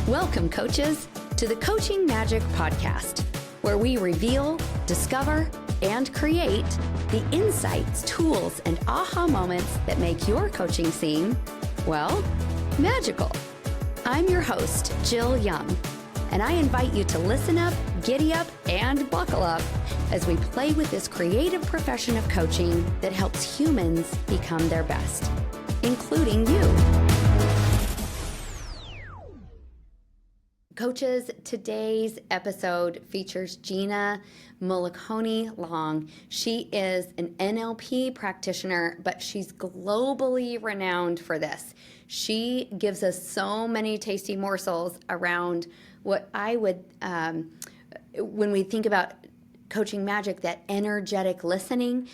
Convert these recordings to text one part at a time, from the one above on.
Welcome, coaches, to the Coaching Magic Podcast, where we reveal, discover, and create the insights, tools, and aha moments that make your coaching seem, well, magical. I'm your host, Jill Young, and I invite you to listen up, giddy up, and buckle up as we play with this creative profession of coaching that helps humans become their best, including you. Coaches, today's episode features Gina Mollicone-Long. She is an NLP practitioner, but she's globally renowned for this. She gives us so many tasty morsels around what I would, when we think about coaching magic, that energetic listening.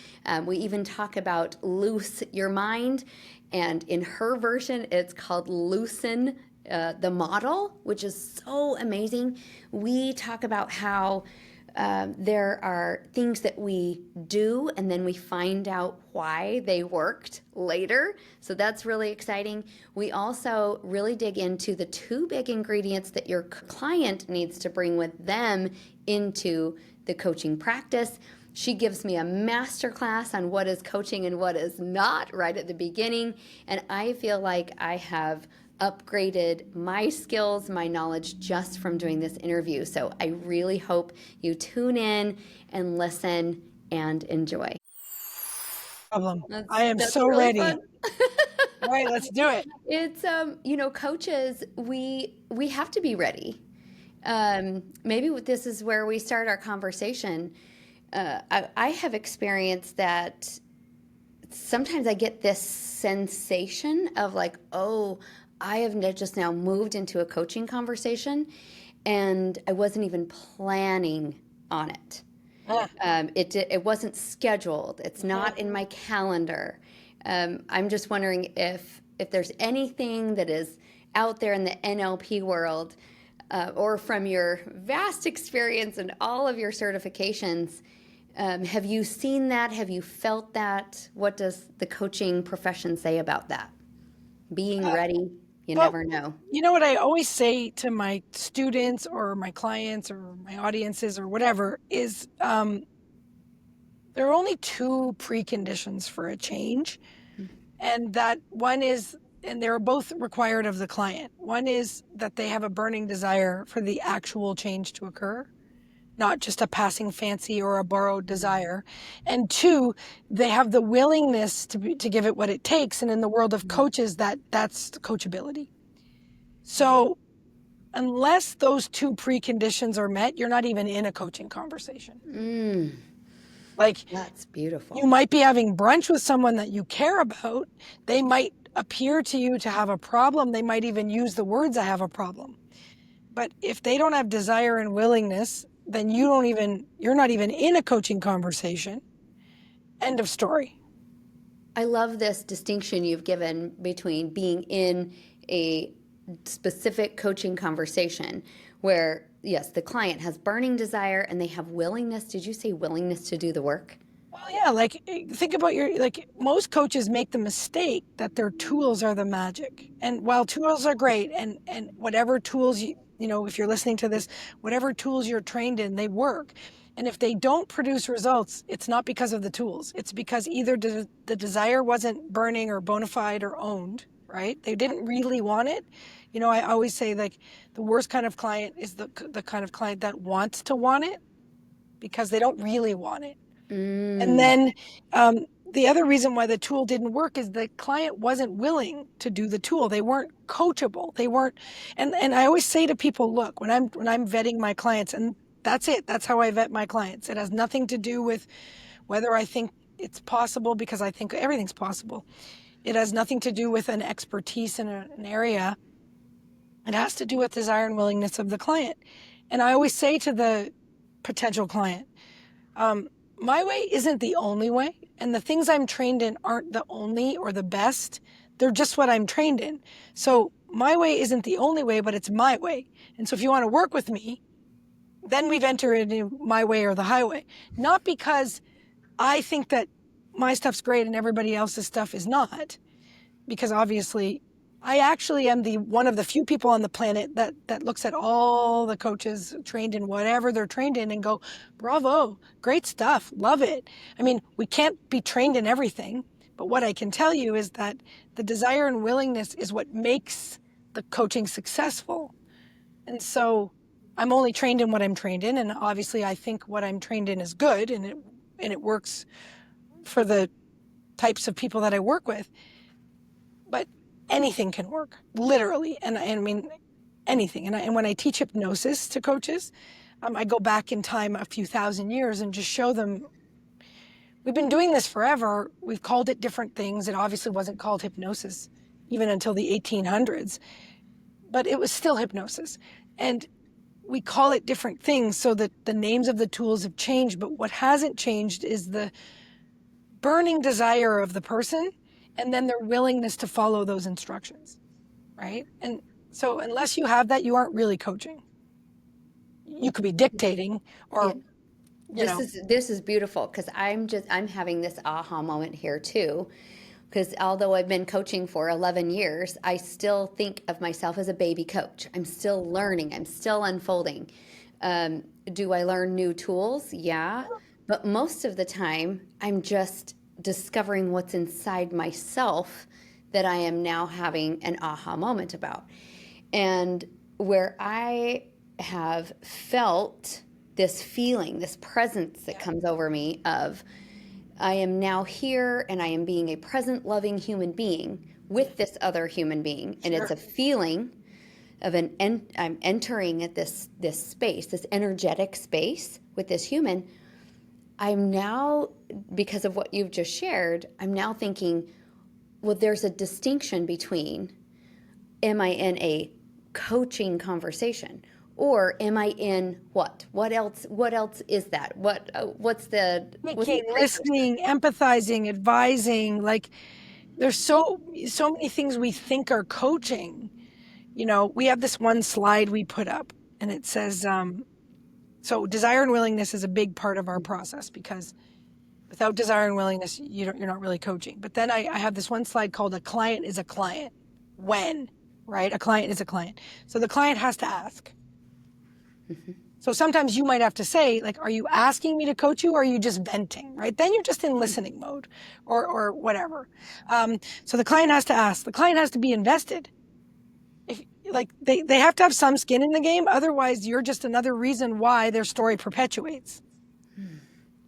We even talk about loose your mind, and in her version, it's called loosen the model, which is so amazing. We talk about how there are things that we do and then we find out why they worked later. So that's really exciting. We also really dig into the two big ingredients that your client needs to bring with them into the coaching practice. She gives me a masterclass on what is coaching and what is not right at the beginning. And I feel like I have upgraded my skills, my knowledge just from doing this interview. So I really hope you tune in and listen and enjoy. I am so really ready. Fun. All right, let's do it. It's, coaches, we have to be ready. Maybe this is where we start our conversation. I have experienced that sometimes I get this sensation of like, oh, I have just now moved into a coaching conversation and I wasn't even planning on it. It wasn't scheduled. It's not in my calendar. I'm just wondering if there's anything that is out there in the NLP world or from your vast experience and all of your certifications. Have you seen that? Have you felt that? What does the coaching profession say about that? Being ready, you never know. You know what I always say to my students or my clients or my audiences or whatever is there are only two preconditions for a change. And that one is, and they're both required of the client. One is that they have a burning desire for the actual change to occur, not just a passing fancy or a borrowed desire. And two, they have the willingness to give it what it takes. And in the world of coaches, that's coachability. So unless those two preconditions are met, you're not even in a coaching conversation. Like, that's beautiful. You might be having brunch with someone that you care about. They might appear to you to have a problem. They might even use the words, I have a problem. But if they don't have desire and willingness, then you're not even in a coaching conversation. End of story. I love this distinction you've given between being in a specific coaching conversation where, yes, the client has burning desire and they have willingness. Did you say willingness to do the work? Well, yeah, like think about most coaches make the mistake that their tools are the magic. And while tools are great and whatever tools if you're listening to this, whatever tools you're trained in, they work. And if they don't produce results, it's not because of the tools. It's because either the desire wasn't burning or bona fide or owned, right? They didn't really want it. I always say like the worst kind of client is the kind of client that wants to want it because they don't really want it. And then the other reason why the tool didn't work is the client wasn't willing to do the tool. They weren't coachable. They weren't, and I always say to people, look, when I'm vetting my clients, and that's it. That's how I vet my clients. It has nothing to do with whether I think it's possible, because I think everything's possible. It has nothing to do with an expertise in an area. It has to do with desire and willingness of the client. And I always say to the potential client, my way isn't the only way. And the things I'm trained in aren't the only or the best. They're just what I'm trained in. So my way isn't the only way, but it's my way. And so if you want to work with me, then we've entered into my way or the highway. Not because I think that my stuff's great and everybody else's stuff is not, because obviously I actually am one of the few people on the planet that looks at all the coaches trained in whatever they're trained in and go, bravo, great stuff, love it. I mean, we can't be trained in everything, but what I can tell you is that the desire and willingness is what makes the coaching successful. And so I'm only trained in what I'm trained in, and obviously I think what I'm trained in is good, and it works for the types of people that I work with. But anything can work, literally. And I mean, anything. And when I teach hypnosis to coaches, I go back in time a few thousand years and just show them, we've been doing this forever. We've called it different things. It obviously wasn't called hypnosis even until the 1800s, but it was still hypnosis. And we call it different things so that the names of the tools have changed. But what hasn't changed is the burning desire of the person and then their willingness to follow those instructions, right? And so unless you have that, you aren't really coaching. You could be dictating or, yeah. This is beautiful, because I'm having this aha moment here too, because although I've been coaching for 11 years, I still think of myself as a baby coach. I'm still learning. I'm still unfolding. Do I learn new tools? Yeah. But most of the time, I'm just discovering what's inside myself that I am now having an aha moment about. And where I have felt this feeling, this presence that comes over me of, I am now here and I am being a present, loving human being with this other human being. And it's a feeling of I'm entering at this space, this energetic space with this human. I'm now, because of what you've just shared, I'm now thinking, well, there's a distinction between, am I in a coaching conversation, or am I in what? What else is that? What's the listening, empathizing, advising? Like, there's so many things we think are coaching. You know, we have this one slide we put up, and it says, so desire and willingness is a big part of our process, because without desire and willingness, you're not really coaching. But then I have this one slide called a client is a client. When, right? A client is a client. So the client has to ask. Mm-hmm. So sometimes you might have to say, like, are you asking me to coach you, or are you just venting, right? Then you're just in listening mode or whatever. So the client has to ask. The client has to be invested. Like they have to have some skin in the game. Otherwise, you're just another reason why their story perpetuates.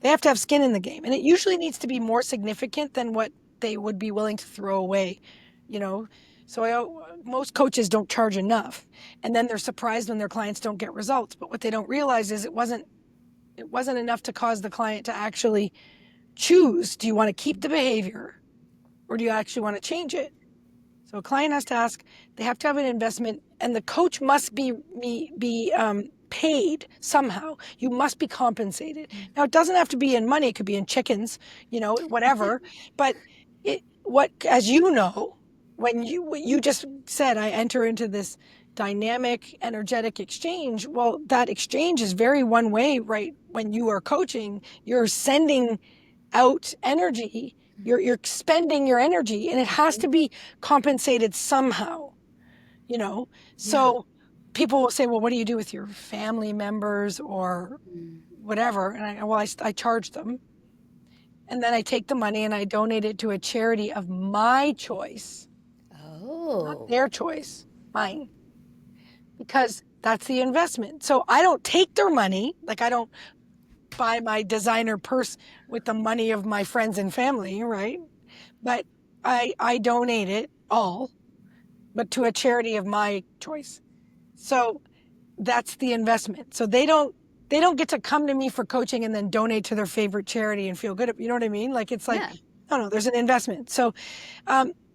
They have to have skin in the game. And it usually needs to be more significant than what they would be willing to throw away, you know? So most coaches don't charge enough. And then they're surprised when their clients don't get results. But what they don't realize is it wasn't enough to cause the client to actually choose, do you want to keep the behavior, or do you actually want to change it? So a client has to ask, they have to have an investment, and the coach must be paid somehow. You must be compensated. Now, it doesn't have to be in money. It could be in chickens, you know, whatever. But as you know, when you just said, I enter into this dynamic, energetic exchange. Well, that exchange is very one way, right? When you are coaching, you're sending out energy. You're expending your energy, and it has to be compensated somehow, you know? So people will say, well, what do you do with your family members or whatever? And I charge them. And then I take the money and I donate it to a charity of my choice. Oh. Not their choice, mine. Because that's the investment. So I don't take their money. Like, I don't buy my designer purse with the money of my friends and family, right? But I donate it all, but to a charity of my choice. So that's the investment. So they don't get to come to me for coaching and then donate to their favorite charity and feel good. You know what I mean? Like, it's like, no, there's an investment. So,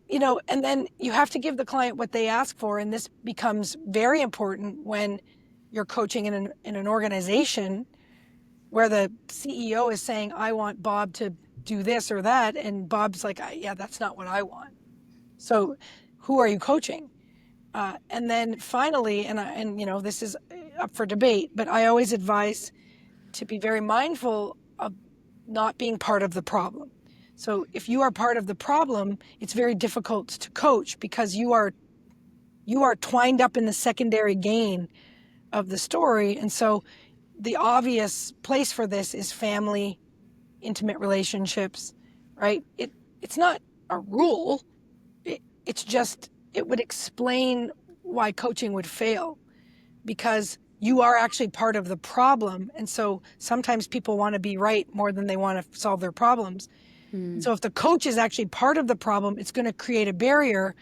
you know, and then you have to give the client what they ask for. And this becomes very important when you're coaching in an organization where the CEO is saying, I want Bob to do this or that. And Bob's like, yeah, that's not what I want. So who are you coaching? And then finally, and you know, this is up for debate, but I always advise to be very mindful of not being part of the problem. So if you are part of the problem, it's very difficult to coach, because you are you are twined up in the secondary gain of the story. And so the obvious place for this is family, intimate relationships, right? It's not a rule. It's just, it would explain why coaching would fail, because you are actually part of the problem. And so sometimes people want to be right more than they want to solve their problems. So if the coach is actually part of the problem, it's going to create a barrier,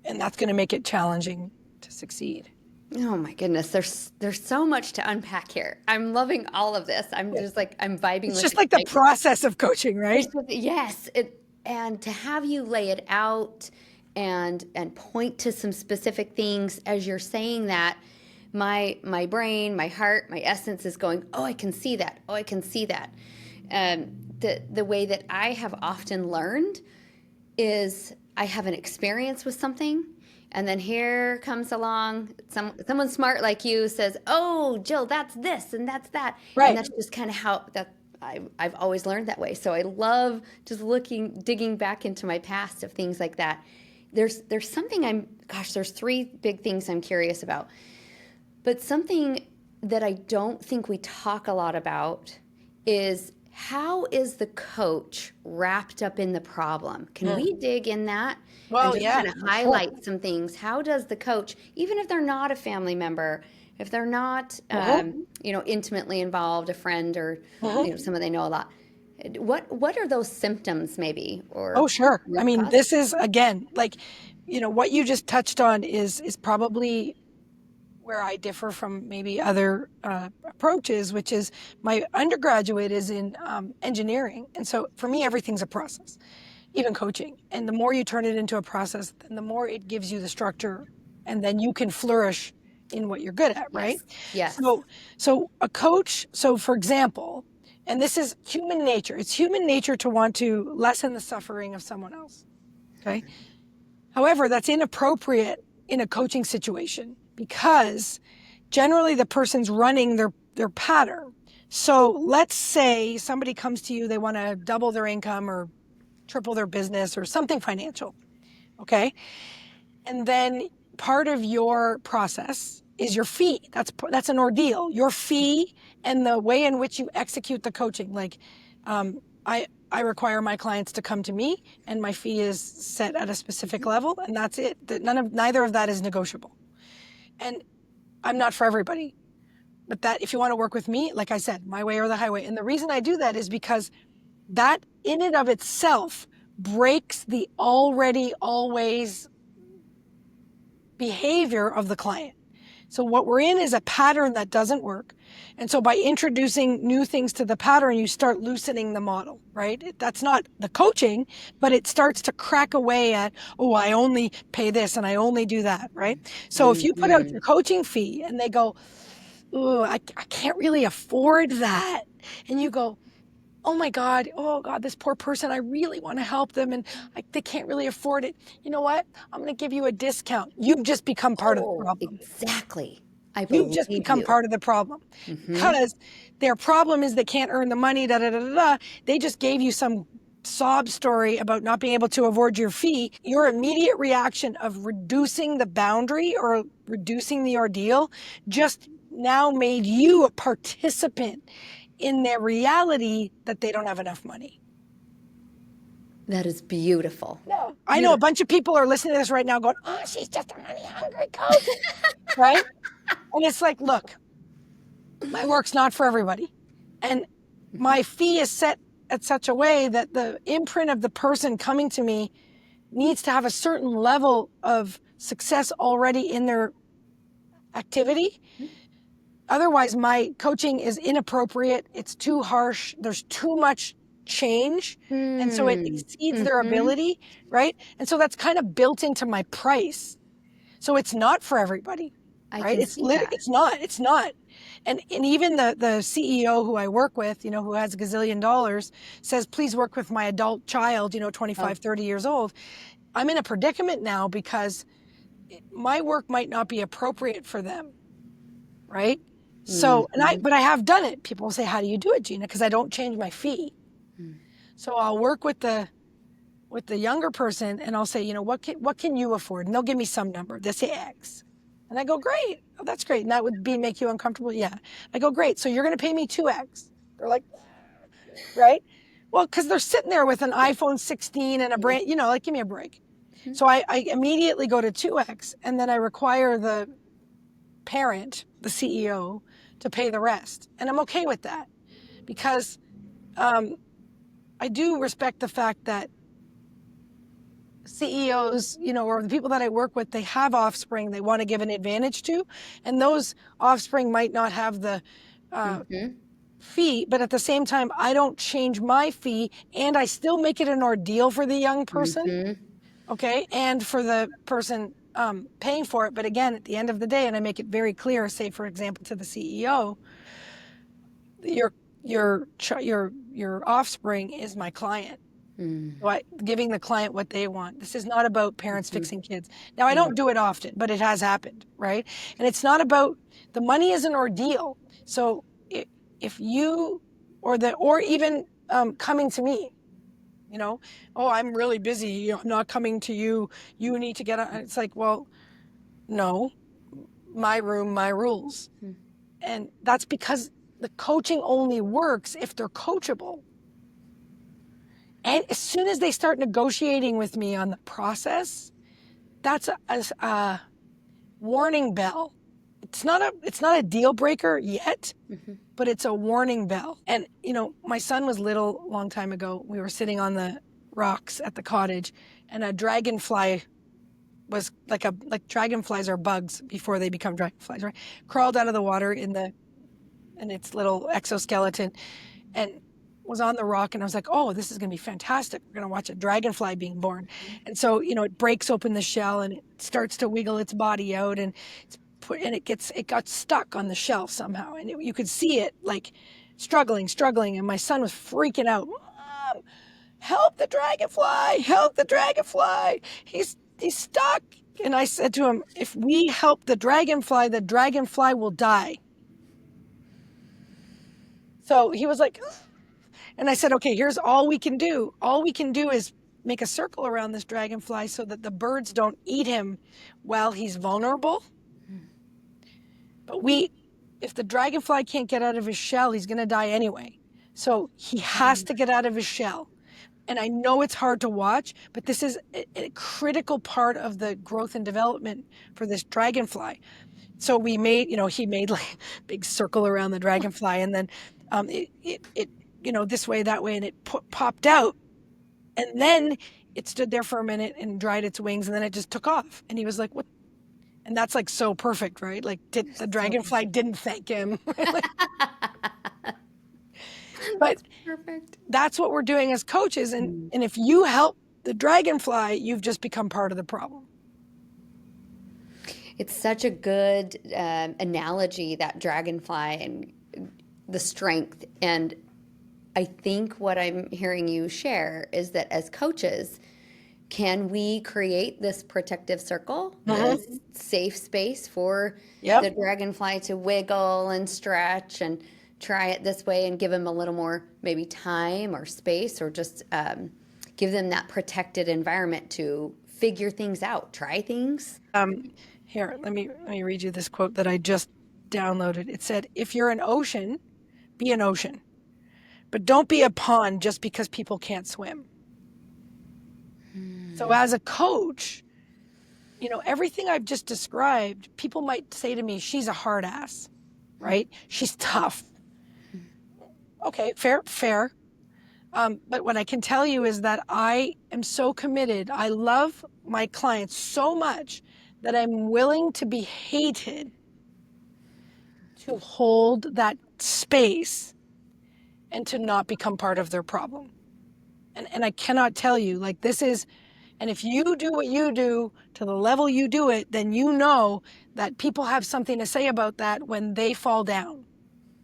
and that's going to make it challenging to succeed. Oh my goodness, there's so much to unpack here. I'm loving all of this. I'm just like, I'm vibing. It's with just like the process of coaching, right? Yes, and to have you lay it out and point to some specific things as you're saying that, my brain, my heart, my essence is going, oh, I can see that. Oh, I can see that. The way that I have often learned is I have an experience with something, and then here comes along someone smart like you says, oh, Jill, that's this and that's that. Right. And that's just kind of how that I've always learned that way. So I love just digging back into my past of things like that. There's something there's three big things I'm curious about. But something that I don't think we talk a lot about is, how is the coach wrapped up in the problem? Can we dig in that? Well, and just yeah, kind of highlight some things. How does the coach, even if they're not a family member, if they're not, intimately involved, a friend or someone they know a lot, what are those symptoms maybe? Or oh, sure. I mean, this is, again, like, what you just touched on is probably where I differ from maybe other approaches, which is my undergraduate is in engineering. And so for me, everything's a process, even coaching. And the more you turn it into a process, then the more it gives you the structure, and then you can flourish in what you're good at, right? Yes. So a coach, so for example, and this is human nature. It's human nature to want to lessen the suffering of someone else, okay? However, that's inappropriate in a coaching situation, because generally the person's running their pattern. So let's say somebody comes to you, they want to double their income or triple their business or something financial, okay? And then part of your process is your fee. That's an ordeal. Your fee and the way in which you execute the coaching. Like, I require my clients to come to me, and my fee is set at a specific level, and that's it. Neither of that is negotiable. And I'm not for everybody, but that if you want to work with me, like I said, my way or the highway. And the reason I do that is because that in and of itself breaks the already always behavior of the client. So what we're in is a pattern that doesn't work. And so by introducing new things to the pattern, you start loosening the model, right? That's not the coaching, but it starts to crack away at, oh, I only pay this and I only do that, right? So if you put out your coaching fee and they go, oh, I can't really afford that. And you go, oh God, this poor person, I really want to help them, and they can't really afford it. You know what? I'm going to give you a discount. You've just become part of the problem. Exactly. You've just become part of the problem, because their problem is they can't earn the money, They just gave you some sob story about not being able to afford your fee. Your immediate reaction of reducing the boundary or reducing the ordeal just now made you a participant in their reality that they don't have enough money. That is beautiful. No, I know a bunch of people are listening to this right now going, oh, she's just a money hungry coach, right? And it's like, look, my work's not for everybody. And my fee is set at such a way that the imprint of the person coming to me needs to have a certain level of success already in their activity. Otherwise, my coaching is inappropriate. It's too harsh. There's too much change. And so it exceeds their ability, right? And so that's kind of built into my price. So it's not for everybody, right? It's not. And even the CEO who I work with, who has a gazillion dollars, says, please work with my adult child, 25, 30 years old. I'm in a predicament now because my work might not be appropriate for them, right? So, but I have done it. People will say, how do you do it, Gina? Because I don't change my fee. So I'll work with the with the younger person and I'll say, you know, what can you afford? And they'll give me some number. They say X. And I go, great. Oh, that's great. And that would make you uncomfortable? Yeah. I go, great. So you're going to pay me 2X. They're like, right? Well, because they're sitting there with an iPhone 16 and a brand, you know, like, give me a break. So I immediately go to 2X and then I require the parent, the CEO, to pay the rest. And I'm okay with that because I do respect the fact that CEOs, you know, or the people that I work with, they have offspring they want to give an advantage to. And those offspring might not have the fee, but at the same time, I don't change my fee and I still make it an ordeal for the young person. Okay. And for the person paying for it. But again, at the end of the day, and I make it very clear, say, for example, to the CEO, your offspring is my client. Giving the client what they want. This is not about parents fixing kids. Now, I don't do it often, but it has happened, right? And it's not about, the money is an ordeal. So if you, or even coming to me, you know, oh, I'm really busy, I'm not coming to you, you need to get on. It's like, well, no, my room, my rules. And that's because the coaching only works if they're coachable. And as soon as they start negotiating with me on the process, that's a warning bell. It's not a deal breaker yet, but it's a warning bell. And, you know, my son was little a long time ago. We were sitting on the rocks at the cottage and a dragonfly was like dragonflies are bugs before they become dragonflies, right? Crawled out of the water in its little exoskeleton and was on the rock, and I was like, oh, this is going to be fantastic. We're going to watch a dragonfly being born. And so, you know, it breaks open the shell and it starts to wiggle its body out and it got stuck on the shelf somehow. And you could see it like struggling. And my son was freaking out. Mom, help the dragonfly. He's stuck. And I said to him, if we help the dragonfly will die. So he was like, and I said, okay, here's all we can do. All we can do is make a circle around this dragonfly so that the birds don't eat him while he's vulnerable. But if the dragonfly can't get out of his shell, he's going to die anyway. So he has to get out of his shell. And I know it's hard to watch, but this is a critical part of the growth and development for this dragonfly. So he made like a big circle around the dragonfly, and then it you know, this way, that way, and it popped out. And then it stood there for a minute and dried its wings, and then it just took off. And he was like, what? And that's like so perfect, right? Like the dragonfly didn't thank him. But Perfect. That's what we're doing as coaches. And if you help the dragonfly, you've just become part of the problem. It's such a good analogy, that dragonfly and the strength. And I think what I'm hearing you share is that as coaches, can we create this protective circle, this safe space for the dragonfly to wiggle and stretch and try it this way, and give them a little more maybe time or space, or just give them that protected environment to figure things out, try things? Here, let me read you this quote that I just downloaded. It said, if you're an ocean, be an ocean. But don't be a pond just because people can't swim. So as a coach, you know, everything I've just described, people might say to me, she's a hard ass, right? She's tough. Okay, fair. But what I can tell you is that I am so committed. I love my clients so much that I'm willing to be hated to hold that space and to not become part of their problem. And I cannot tell you, like, this is, and if you do what you do to the level you do it, then you know that people have something to say about that when they fall down.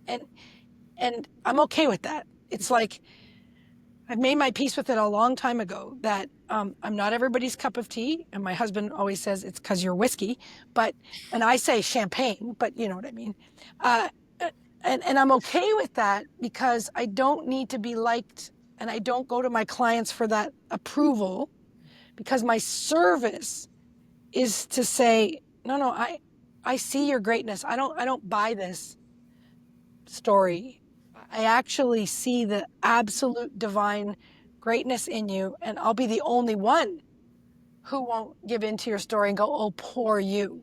And I'm okay with that. It's like, I've made my peace with it a long time ago, that I'm not everybody's cup of tea. And my husband always says it's because you're whiskey, and I say champagne, but you know what I mean. And I'm okay with that because I don't need to be liked and I don't go to my clients for that approval, because my service is to say, no, I see your greatness. I don't buy this story. I actually see the absolute divine greatness in you, and I'll be the only one who won't give in to your story and go, oh, poor you.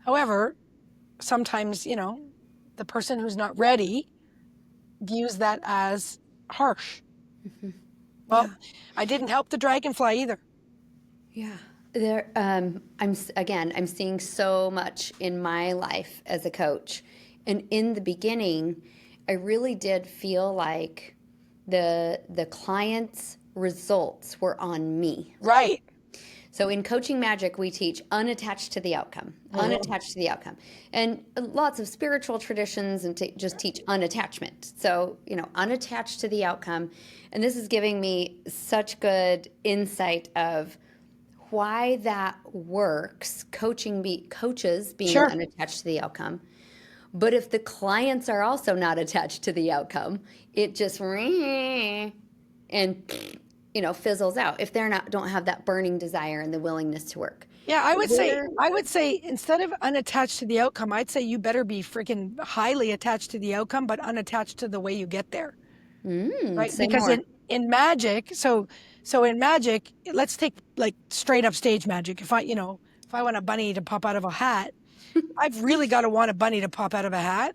However, sometimes, the person who's not ready views that as harsh. Well, Yeah. I didn't help the dragonfly either. Yeah. I'm seeing so much in my life as a coach. And in the beginning, I really did feel like the client's results were on me. Right. So in Coaching Magic, we teach unattached to the outcome, unattached to the outcome. And lots of spiritual traditions and just teach unattachment. So, unattached to the outcome. And this is giving me such good insight of why that works, coaches being Sure. unattached to the outcome. But if the clients are also not attached to the outcome, it just and fizzles out if they're not don't have that burning desire and the willingness to work. Yeah, Where I would say instead of unattached to the outcome, I'd say you better be freaking highly attached to the outcome, but unattached to the way you get there. Right? say Because more. in magic, so in magic, let's take like straight up stage magic. If I want a bunny to pop out of a hat, I've really got to want a bunny to pop out of a hat.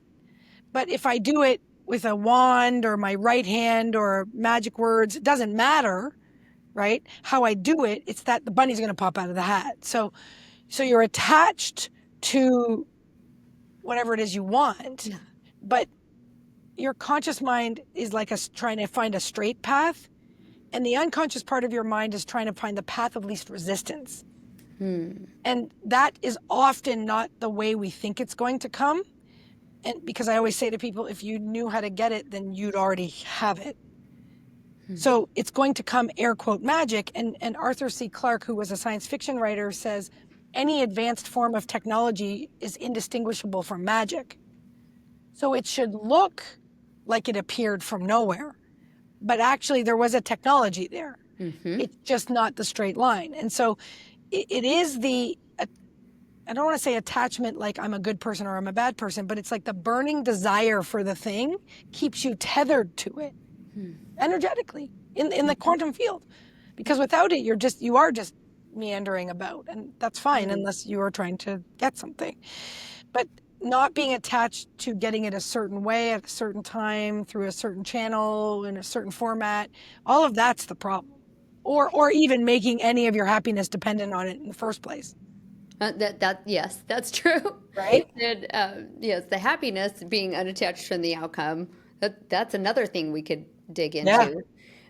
But if I do it with a wand or my right hand or magic words, it doesn't matter, right? How I do it, it's that the bunny's going to pop out of the hat. So you're attached to whatever it is you want, but your conscious mind is like trying to find a straight path, and the unconscious part of your mind is trying to find the path of least resistance. And that is often not the way we think it's going to come. And because I always say to people, if you knew how to get it, then you'd already have it. So it's going to come air quote magic. And Arthur C. Clarke, who was a science fiction writer, says any advanced form of technology is indistinguishable from magic. So it should look like it appeared from nowhere, but actually there was a technology there. It's just not the straight line. And so it is I don't want to say attachment like I'm a good person or I'm a bad person, but it's like the burning desire for the thing keeps you tethered to it energetically in the quantum field. Because without it, you are just meandering about, and that's fine unless you are trying to get something. But not being attached to getting it a certain way at a certain time through a certain channel in a certain format, all of that's the problem. Or even making any of your happiness dependent on it in the first place. Yes, that's true. Right? And yes, the happiness being unattached from the outcome. That's another thing we could dig into.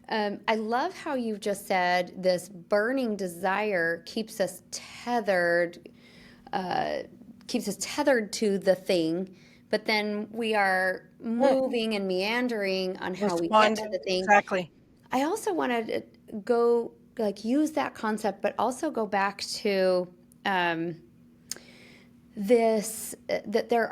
I love how you just said this burning desire keeps us tethered to the thing, but then we are moving and meandering on how we get to the thing. Exactly. I also wanted to go use that concept, but also go back to this that there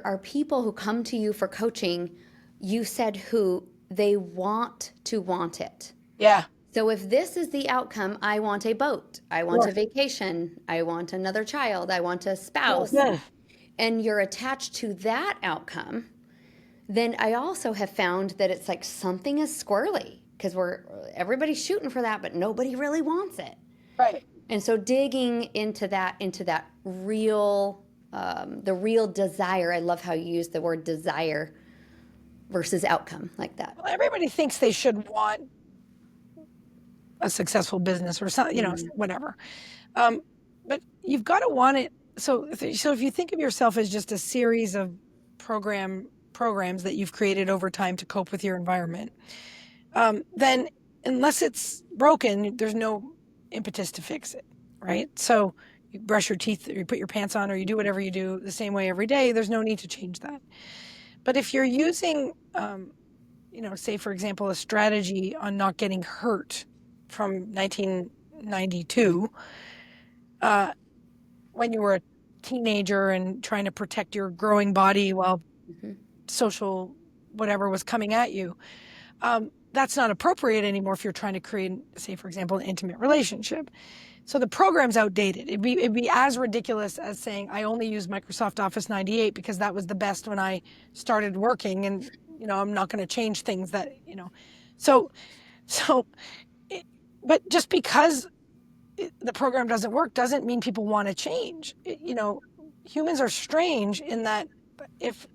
are people who come to you for coaching. You said who they want it. Yeah. So if this is the outcome, I want a boat, I want a vacation, I want another child, I want a spouse, and you're attached to that outcome, then I also have found that it's like something is squirrely because everybody's shooting for that, but nobody really wants it. Right. And so digging into that real, the real desire. I love how you use the word desire versus outcome like that. Well, everybody thinks they should want a successful business or something, whatever. But you've got to want it. So if you think of yourself as just a series of programs that you've created over time to cope with your environment, then unless it's broken, there's no impetus to fix it, right? So you brush your teeth, or you put your pants on, or you do whatever you do the same way every day, there's no need to change that. But if you're using, say, for example, a strategy on not getting hurt from 1992, when you were a teenager and trying to protect your growing body while social whatever was coming at you, that's not appropriate anymore if you're trying to create, say, for example, an intimate relationship. So the program's outdated. It'd be as ridiculous as saying I only use Microsoft Office 98 because that was the best when I started working, and I'm not going to change things that. So so but just because the program doesn't work doesn't mean people want to change. Humans are strange in that if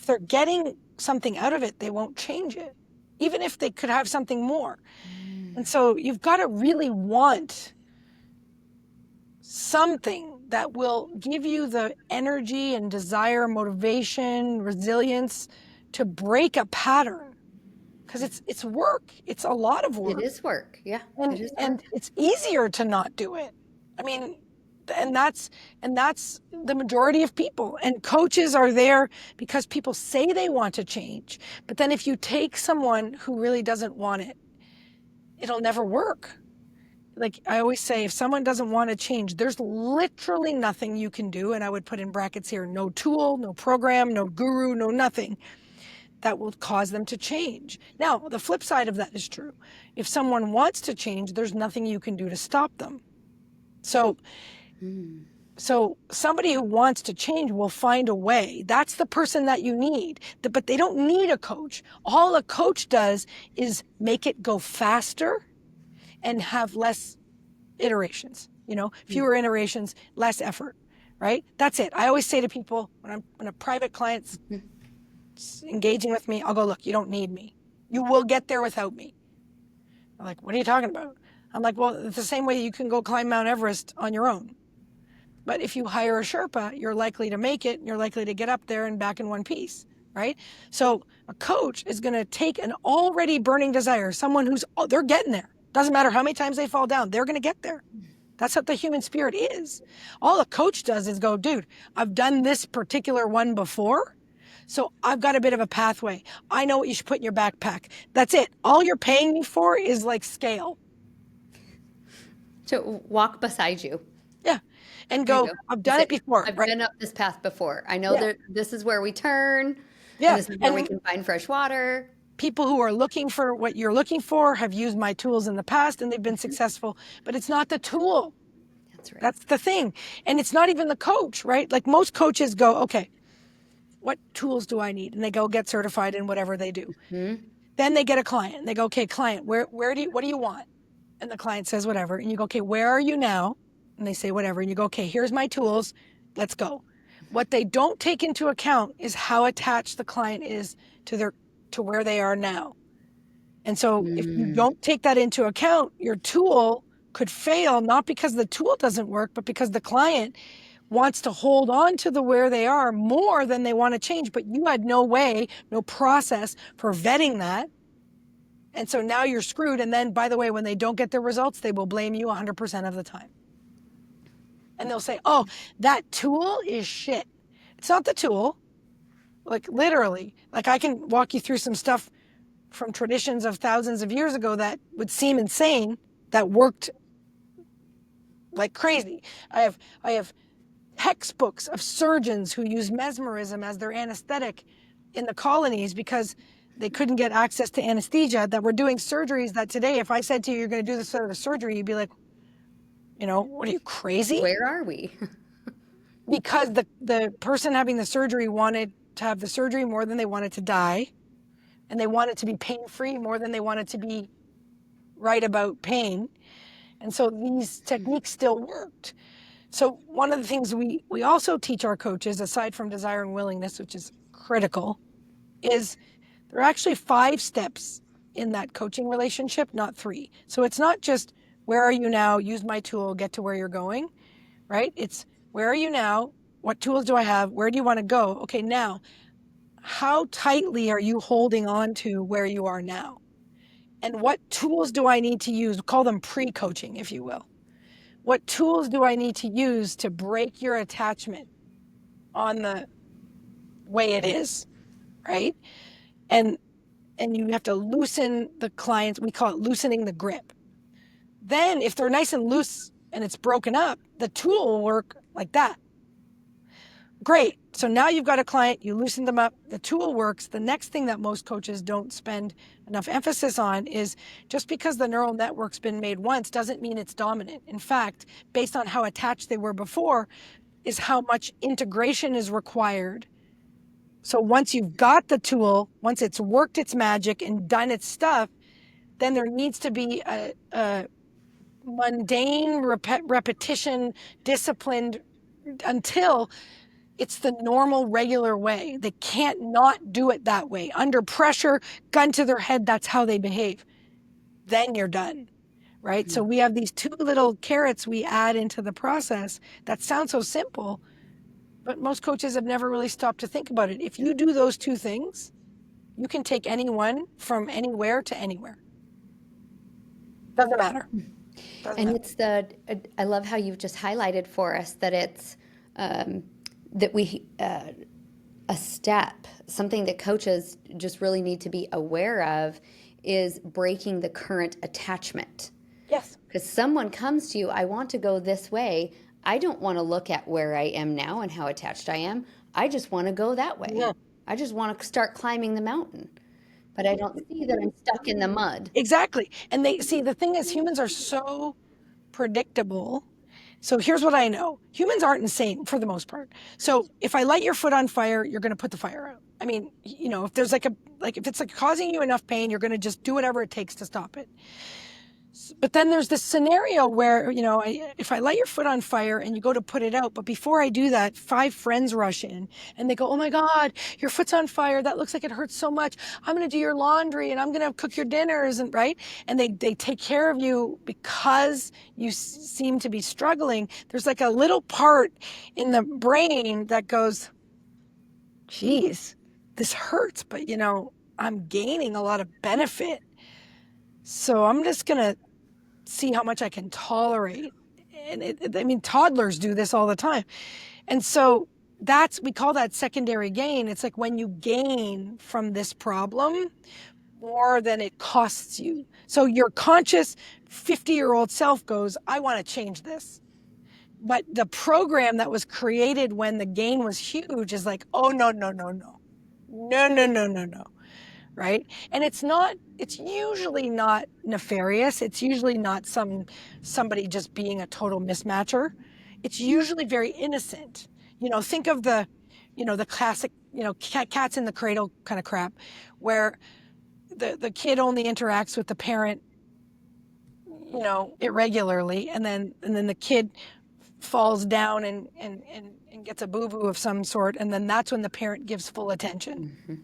they're getting something out of it, they won't change it, even if they could have something more. And so you've got to really want something that will give you the energy and desire, motivation, resilience to break a pattern. Because it's work. It's a lot of work. It is work. Yeah. And it's easier to not do it. I mean, and that's the majority of people. And coaches are there because people say they want to change. But then if you take someone who really doesn't want it, it'll never work. Like I always say, if someone doesn't want to change, there's literally nothing you can do. And I would put in brackets here, no tool, no program, no guru, no nothing that will cause them to change. Now, the flip side of that is true. If someone wants to change, there's nothing you can do to stop them. So somebody who wants to change will find a way. That's the person that you need. But they don't need a coach. All a coach does is make it go faster and have less iterations, fewer iterations, less effort, right? That's it. I always say to people when a private client's engaging with me, I'll go, look, you don't need me. You will get there without me. I'm like, what are you talking about? I'm like, well, it's the same way you can go climb Mount Everest on your own. But if you hire a Sherpa, you're likely to make it, and you're likely to get up there and back in one piece, right? So a coach is going to take an already burning desire, someone they're getting there. Doesn't matter how many times they fall down, they're going to get there. That's what the human spirit is. All a coach does is go, dude, I've done this particular one before, so I've got a bit of a pathway. I know what you should put in your backpack. That's it. All you're paying me for is like scale. To walk beside you. Yeah. And go, I've done it before. I've been up this path before. I know that this is where we turn. Yeah. And this is where we can find fresh water. People who are looking for what you're looking for have used my tools in the past and they've been successful, but it's not the tool. That's right. That's the thing. And it's not even the coach, right? Like most coaches go, okay, what tools do I need? And they go get certified in whatever they do. Mm-hmm. Then they get a client and they go, okay, client, what do you want? And the client says whatever. And you go, okay, where are you now? And they say whatever. And you go, okay, here's my tools. Let's go. What they don't take into account is how attached the client is to where they are now. And so if you don't take that into account, your tool could fail, not because the tool doesn't work, but because the client wants to hold on to where they are more than they want to change. But you had no way, no process for vetting that. And so now you're screwed. And then, by the way, when they don't get their results, they will blame you 100% of the time. And they'll say, oh, that tool is shit. It's not the tool. Like literally, like I can walk you through some stuff from traditions of thousands of years ago that would seem insane, that worked like crazy. I have textbooks of surgeons who use mesmerism as their anesthetic in the colonies because they couldn't get access to anesthesia, that were doing surgeries that today, if I said to you, you're going to do this sort of surgery, you'd be like, what are you, crazy? Where are we? Because the person having the surgery wanted to have the surgery more than they wanted to die. And they wanted to be pain-free more than they wanted to be right about pain. And so these techniques still worked. So one of the things we also teach our coaches, aside from desire and willingness, which is critical, is there are actually 5 steps in that coaching relationship, not 3. So it's not just, where are you now? Use my tool, get to where you're going, right? It's, where are you now? What tools do I have? Where do you want to go? Okay, now, how tightly are you holding on to where you are now? And what tools do I need to use? Call them pre-coaching, if you will. What tools do I need to use to break your attachment on the way it is, right? And you have to loosen the clients. We call it loosening the grip. Then if they're nice and loose and it's broken up, the tool will work like that. Great. So now you've got a client, you loosen them up, the tool works. The next thing that most coaches don't spend enough emphasis on is just because the neural network's been made once doesn't mean it's dominant. In fact, based on how attached they were before, is how much integration is required. So once you've got the tool, once it's worked its magic and done its stuff, then there needs to be a mundane repetition, disciplined until it's the normal, regular way. They can't not do it that way. Under pressure, gun to their head, that's how they behave. Then you're done, right? So we have these two little carrots we add into the process that sound so simple, but most coaches have never really stopped to think about it. If you do those two things, you can take anyone from anywhere to anywhere. Doesn't matter. And it's I love how you've just highlighted for us that it's that we a step, something that coaches just really need to be aware of is breaking the current attachment. Yes. Because someone comes to you, I want to go this way. I don't want to look at where I am now and how attached I am. I just want to go that way. Yeah. I just want to start climbing the mountain. But I don't see that I'm stuck in the mud. Exactly. And they see, the thing is, humans are so predictable. So here's what I know. Humans aren't insane for the most part. So if I light your foot on fire, you're going to put the fire out. I mean, if there's if it's like causing you enough pain, you're going to just do whatever it takes to stop it. But then there's this scenario where, if I light your foot on fire and you go to put it out, but before I do that, 5 friends rush in and they go, oh my God, your foot's on fire. That looks like it hurts so much. I'm going to do your laundry and I'm going to cook your dinners, and right. And they take care of you because you seem to be struggling. There's like a little part in the brain that goes, geez, this hurts, but I'm gaining a lot of benefit. So I'm just going to see how much I can tolerate. And toddlers do this all the time. And so we call that secondary gain. It's like when you gain from this problem more than it costs you. So your conscious 50-year-old self goes, I want to change this. But the program that was created when the gain was huge is like, oh, no. Right? And it's usually not nefarious. It's usually not somebody just being a total mismatcher. It's usually very innocent. Think of the classic, cats in the cradle kind of crap, where the kid only interacts with the parent, irregularly, and then the kid falls down and gets a boo-boo of some sort, and then that's when the parent gives full attention. Mm-hmm.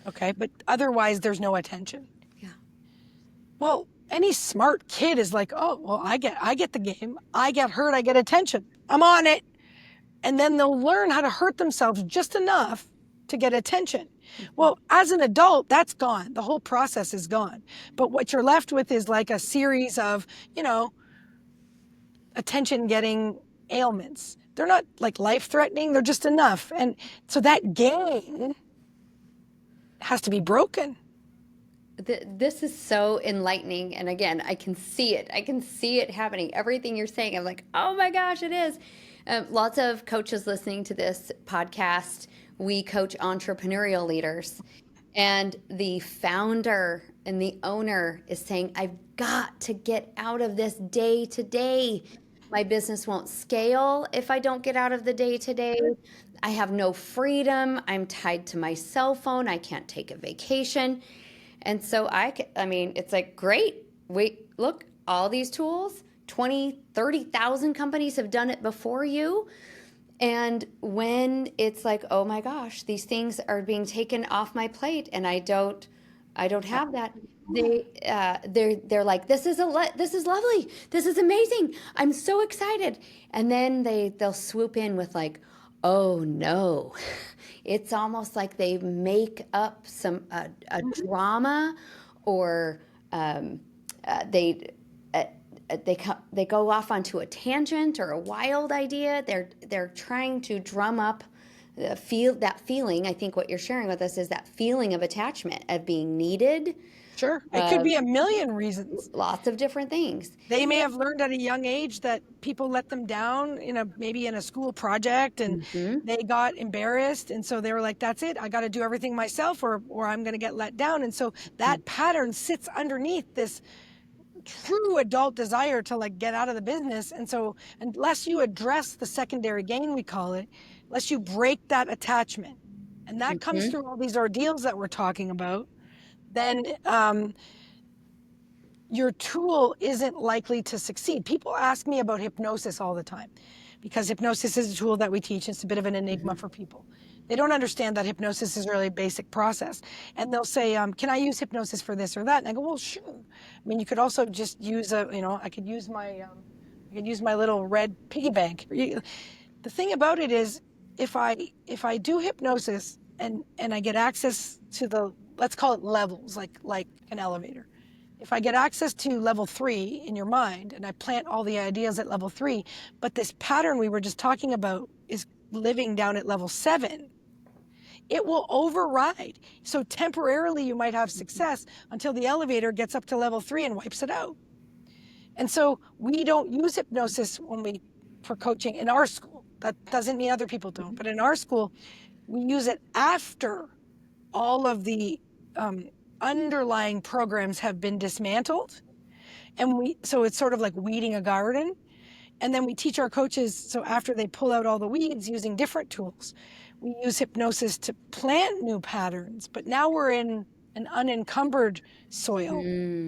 Okay, but otherwise there's no attention. Yeah. Well, any smart kid is like, oh, well, I get the game. I get hurt, I get attention. I'm on it. And then they'll learn how to hurt themselves just enough to get attention. Mm-hmm. Well, as an adult, that's gone. The whole process is gone. But what you're left with is like a series of, attention-getting ailments. They're not like life-threatening, they're just enough. And so that gain has to be broken. This is so enlightening. And again, I can see it happening. Everything you're saying, I'm like, oh my gosh, it is. Lots of coaches listening to this podcast, we coach entrepreneurial leaders. And the founder and the owner is saying, I've got to get out of this day to day. My business won't scale if I don't get out of the day to day. I have no freedom. I'm tied to my cell phone. I can't take a vacation. And so it's like, great. Wait, look, all these tools, 20, 30,000 companies have done it before you. And when it's like, oh my gosh, these things are being taken off my plate and I don't have that. They're like, this is lovely. This is amazing. I'm so excited. And then they'll swoop in with like, oh no. It's almost like they make up a drama, or they go off onto a tangent or a wild idea. They're trying to drum up that feeling. I think what you're sharing with us is that feeling of attachment, of being needed, Sure. It could be a million reasons. Lots of different things. They may have learned at a young age that people let them down maybe in a school project, and they got embarrassed. And so they were like, that's it. I got to do everything myself or I'm going to get let down. And so that pattern sits underneath this true adult desire to like get out of the business. And so unless you address the secondary gain, we call it, unless you break that attachment, and that comes through all these ordeals that we're talking about, then your tool isn't likely to succeed. People ask me about hypnosis all the time because hypnosis is a tool that we teach. It's a bit of an enigma for people. They don't understand that hypnosis is really a basic process. And they'll say, can I use hypnosis for this or that? And I go, well, sure. I mean, you could also just use I could use my little red piggy bank. The thing about it is, if I do hypnosis and I get access to the, let's call it levels, like an elevator. If I get access to level 3 in your mind and I plant all the ideas at level 3, but this pattern we were just talking about is living down at level 7, it will override. So temporarily you might have success until the elevator gets up to level 3 and wipes it out. And so we don't use hypnosis for coaching in our school. That doesn't mean other people don't, but in our school, we use it after all of the underlying programs have been dismantled. And so it's sort of like weeding a garden. And then we teach our coaches, so after they pull out all the weeds using different tools, we use hypnosis to plant new patterns, but now we're in an unencumbered soil,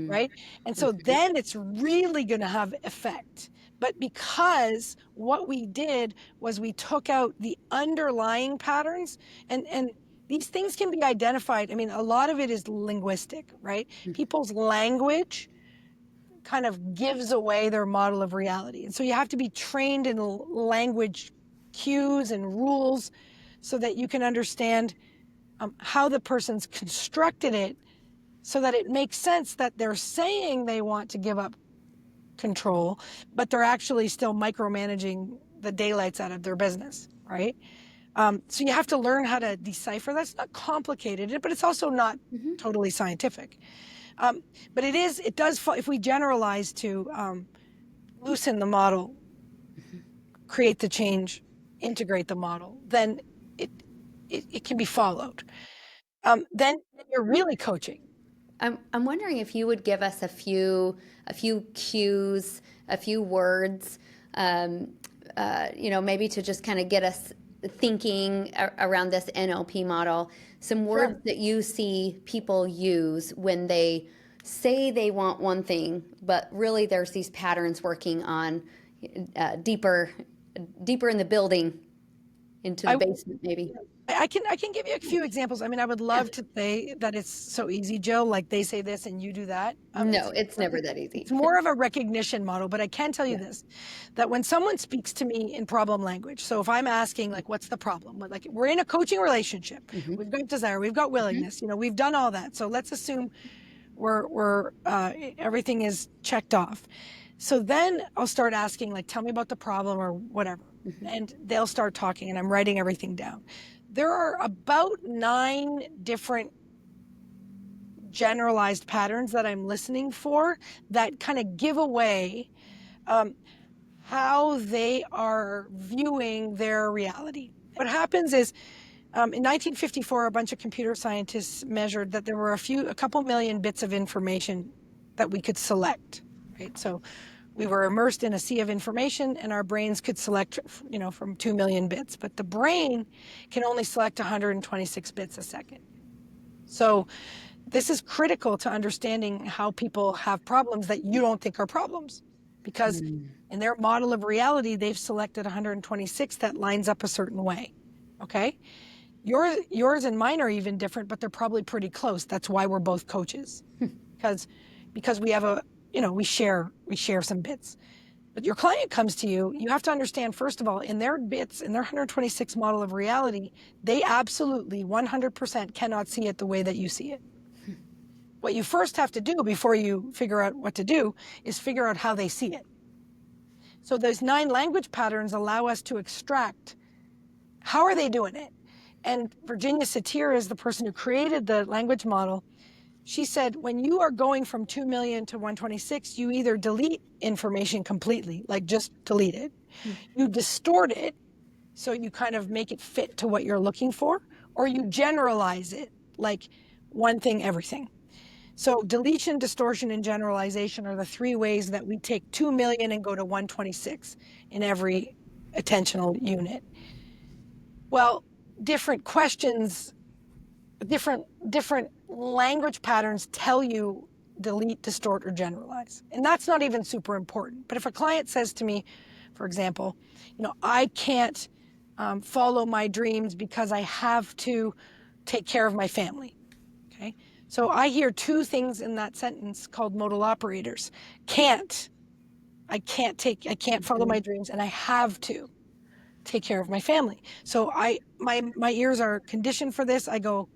right? And so then it's really going to have effect. But because what we did was we took out the underlying patterns, and these things can be identified. I mean, a lot of it is linguistic, right? People's language kind of gives away their model of reality. And so you have to be trained in language cues and rules so that you can understand how the person's constructed it so that it makes sense that they're saying they want to give up control, but they're actually still micromanaging the daylights out of their business, right? So you have to learn how to decipher. That's not complicated, but it's also not totally scientific. But it does, if we generalize to loosen the model, create the change, integrate the model, then it can be followed. Then you're really coaching. I'm wondering if you would give us a few cues, a few words, maybe to just kind of get us thinking around this NLP model. Some words that you see people use when they say they want one thing, but really there's these patterns working on deeper in the building, into the basement, maybe. I can give you a few examples. I mean, I would love to say that it's so easy, Jill, like they say this and you do that. No, it's never that easy. It's more of a recognition model, but I can tell you this, that when someone speaks to me in problem language, so if I'm asking, like, what's the problem? Like, we're in a coaching relationship. We've got desire, we've got willingness, we've done all that. So let's assume we're everything is checked off. So then I'll start asking, like, tell me about the problem or whatever. And they'll start talking and I'm writing everything down. There are about 9 different generalized patterns that I'm listening for that kind of give away how they are viewing their reality. What happens is, in 1954, a bunch of computer scientists measured that there were a couple million bits of information that we could select, right? So we were immersed in a sea of information and our brains could select, from 2 million bits, but the brain can only select 126 bits a second. So this is critical to understanding how people have problems that you don't think are problems, because in their model of reality, they've selected 126 that lines up a certain way, okay? Yours and mine are even different, but they're probably pretty close. That's why we're both coaches, because we have we share some bits. But your client comes to you, you have to understand, first of all, in their bits, in their 126 model of reality, they absolutely 100% cannot see it the way that you see it. What you first have to do before you figure out what to do is figure out how they see it. So those 9 language patterns allow us to extract, how are they doing it? And Virginia Satir is the person who created the language model. She said, when you are going from 2 million to 126, you either delete information completely, like just delete it, you distort it, so you kind of make it fit to what you're looking for, or you generalize it, like one thing, everything. So deletion, distortion, and generalization are the three ways that we take 2 million and go to 126 in every attentional unit. Well, different questions, different language patterns tell you delete, distort, or generalize. And that's not even super important. But if a client says to me, for example, I can't follow my dreams because I have to take care of my family. Okay. So I hear two things in that sentence called modal operators. I can't follow my dreams, and I have to take care of my family. So my ears are conditioned for this. I go,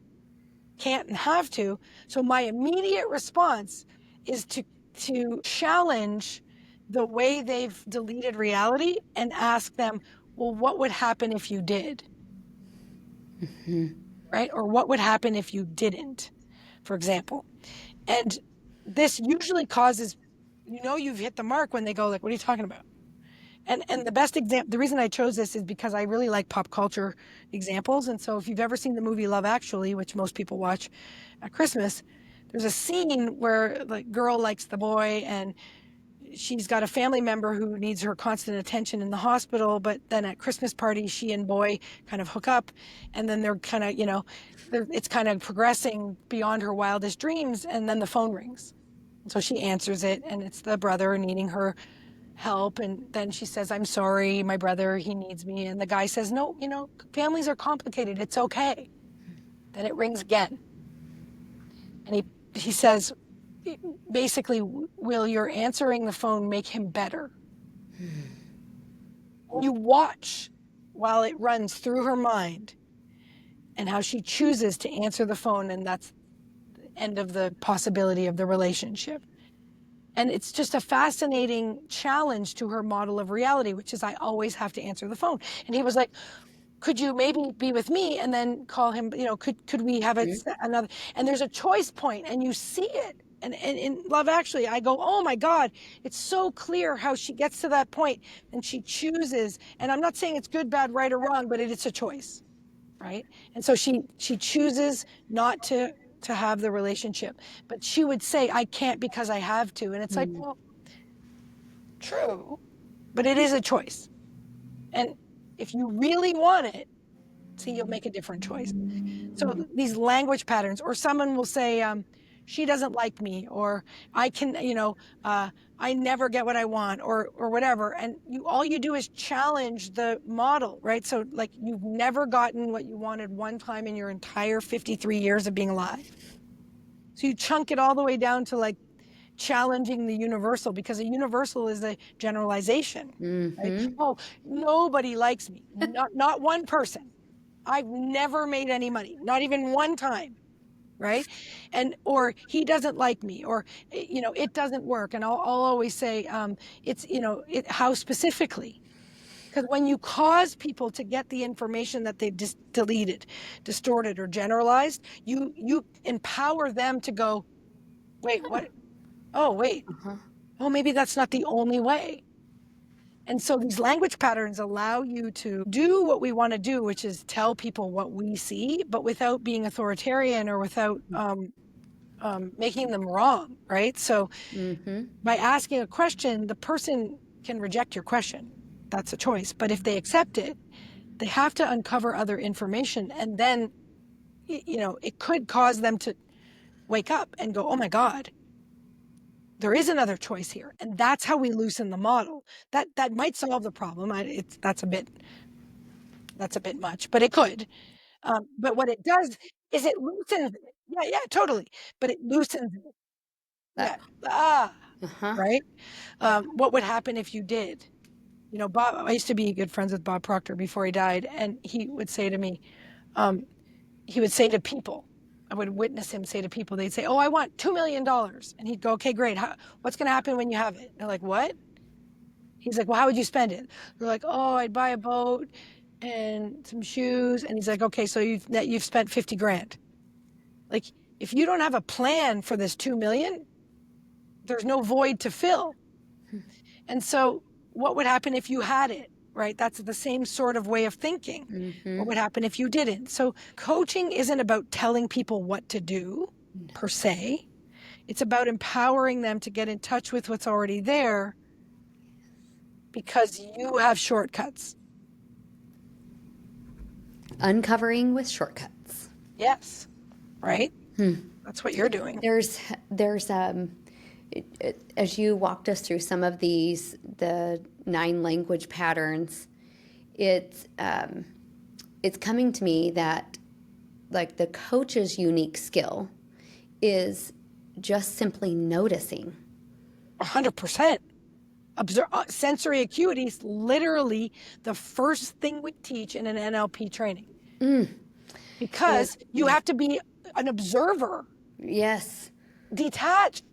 can't and have to. So my immediate response is to challenge the way they've deleted reality and ask them, well, what would happen if you did? Right? Or what would happen if you didn't, for example? And this usually causes, you've hit the mark when they go like, what are you talking about? And the best example, the reason I chose this is because I really like pop culture examples. And so if you've ever seen the movie Love Actually, which most people watch at Christmas, there's a scene where the girl likes the boy and she's got a family member who needs her constant attention in the hospital. But then at Christmas party, she and boy kind of hook up, and then they're kind of, it's kind of progressing beyond her wildest dreams. And then the phone rings. So she answers it, and it's the brother needing her help. And then she says, I'm sorry, my brother, he needs me. And the guy says, no, families are complicated. It's okay. Then it rings again. And he says, basically, will your answering the phone make him better? You watch while it runs through her mind and how she chooses to answer the phone. And that's the end of the possibility of the relationship. And it's just a fascinating challenge to her model of reality, which is I always have to answer the phone. And he was like, could you maybe be with me and then call him, could we have another? And there's a choice point and you see it. And in Love Actually, I go, oh my God, it's so clear how she gets to that point and she chooses. And I'm not saying it's good, bad, right, or wrong, but it's a choice, right? And so she chooses not to have the relationship, but she would say, I can't because I have to. And it's like, well, true, but it is a choice. And if you really want it, you'll make a different choice. So these language patterns, or someone will say, she doesn't like me, or I can, I never get what I want, or whatever. And all you do is challenge the model, right? So like you've never gotten what you wanted one time in your entire 53 years of being alive. So you chunk it all the way down to like challenging the universal, because a universal is a generalization. Right? Oh, nobody likes me. Not one person. I've never made any money, not even one time. Right? Or he doesn't like me, or, it doesn't work. And I'll always say, it's, how specifically? Because when you cause people to get the information that they've deleted, distorted, or generalized, you empower them to go, wait, what? Oh, wait. Oh, maybe that's not the only way. And so these language patterns allow you to do what we want to do, which is tell people what we see, but without being authoritarian or without making them wrong, right? So by asking a question, the person can reject your question. That's a choice. But if they accept it, they have to uncover other information. And then, it could cause them to wake up and go, oh my God, there is another choice here. And that's how we loosen the model. That might solve the problem. That's a bit much, but it could. But what it does is it loosens it. Yeah, totally. But it loosens it. Yeah. Right? What would happen if you did? Bob, I used to be good friends with Bob Proctor before he died, and he would say to me, he would say to people, I would witness him say to people, they'd say, oh, I want $2 million. And he'd go, okay, great. What's going to happen when you have it? They're like, what? He's like, well, how would you spend it? They're like, oh, I'd buy a boat and some shoes. And he's like, okay, so you've spent 50 grand. Like, if you don't have a plan for this 2 million, there's no void to fill. And so what would happen if you had it, right? That's the same sort of way of thinking. Mm-hmm. What would happen if you didn't? So coaching isn't about telling people what to do per se. It's about empowering them to get in touch with what's already there because you have shortcuts. Uncovering with shortcuts. Yes. Right? That's what you're doing. There's as you walked us through some of the 9 language patterns, it's coming to me that like the coach's unique skill is just simply noticing. 100%. Sensory acuity is literally the first thing we teach in an NLP training. Because you have to be an observer. Yes. Detached.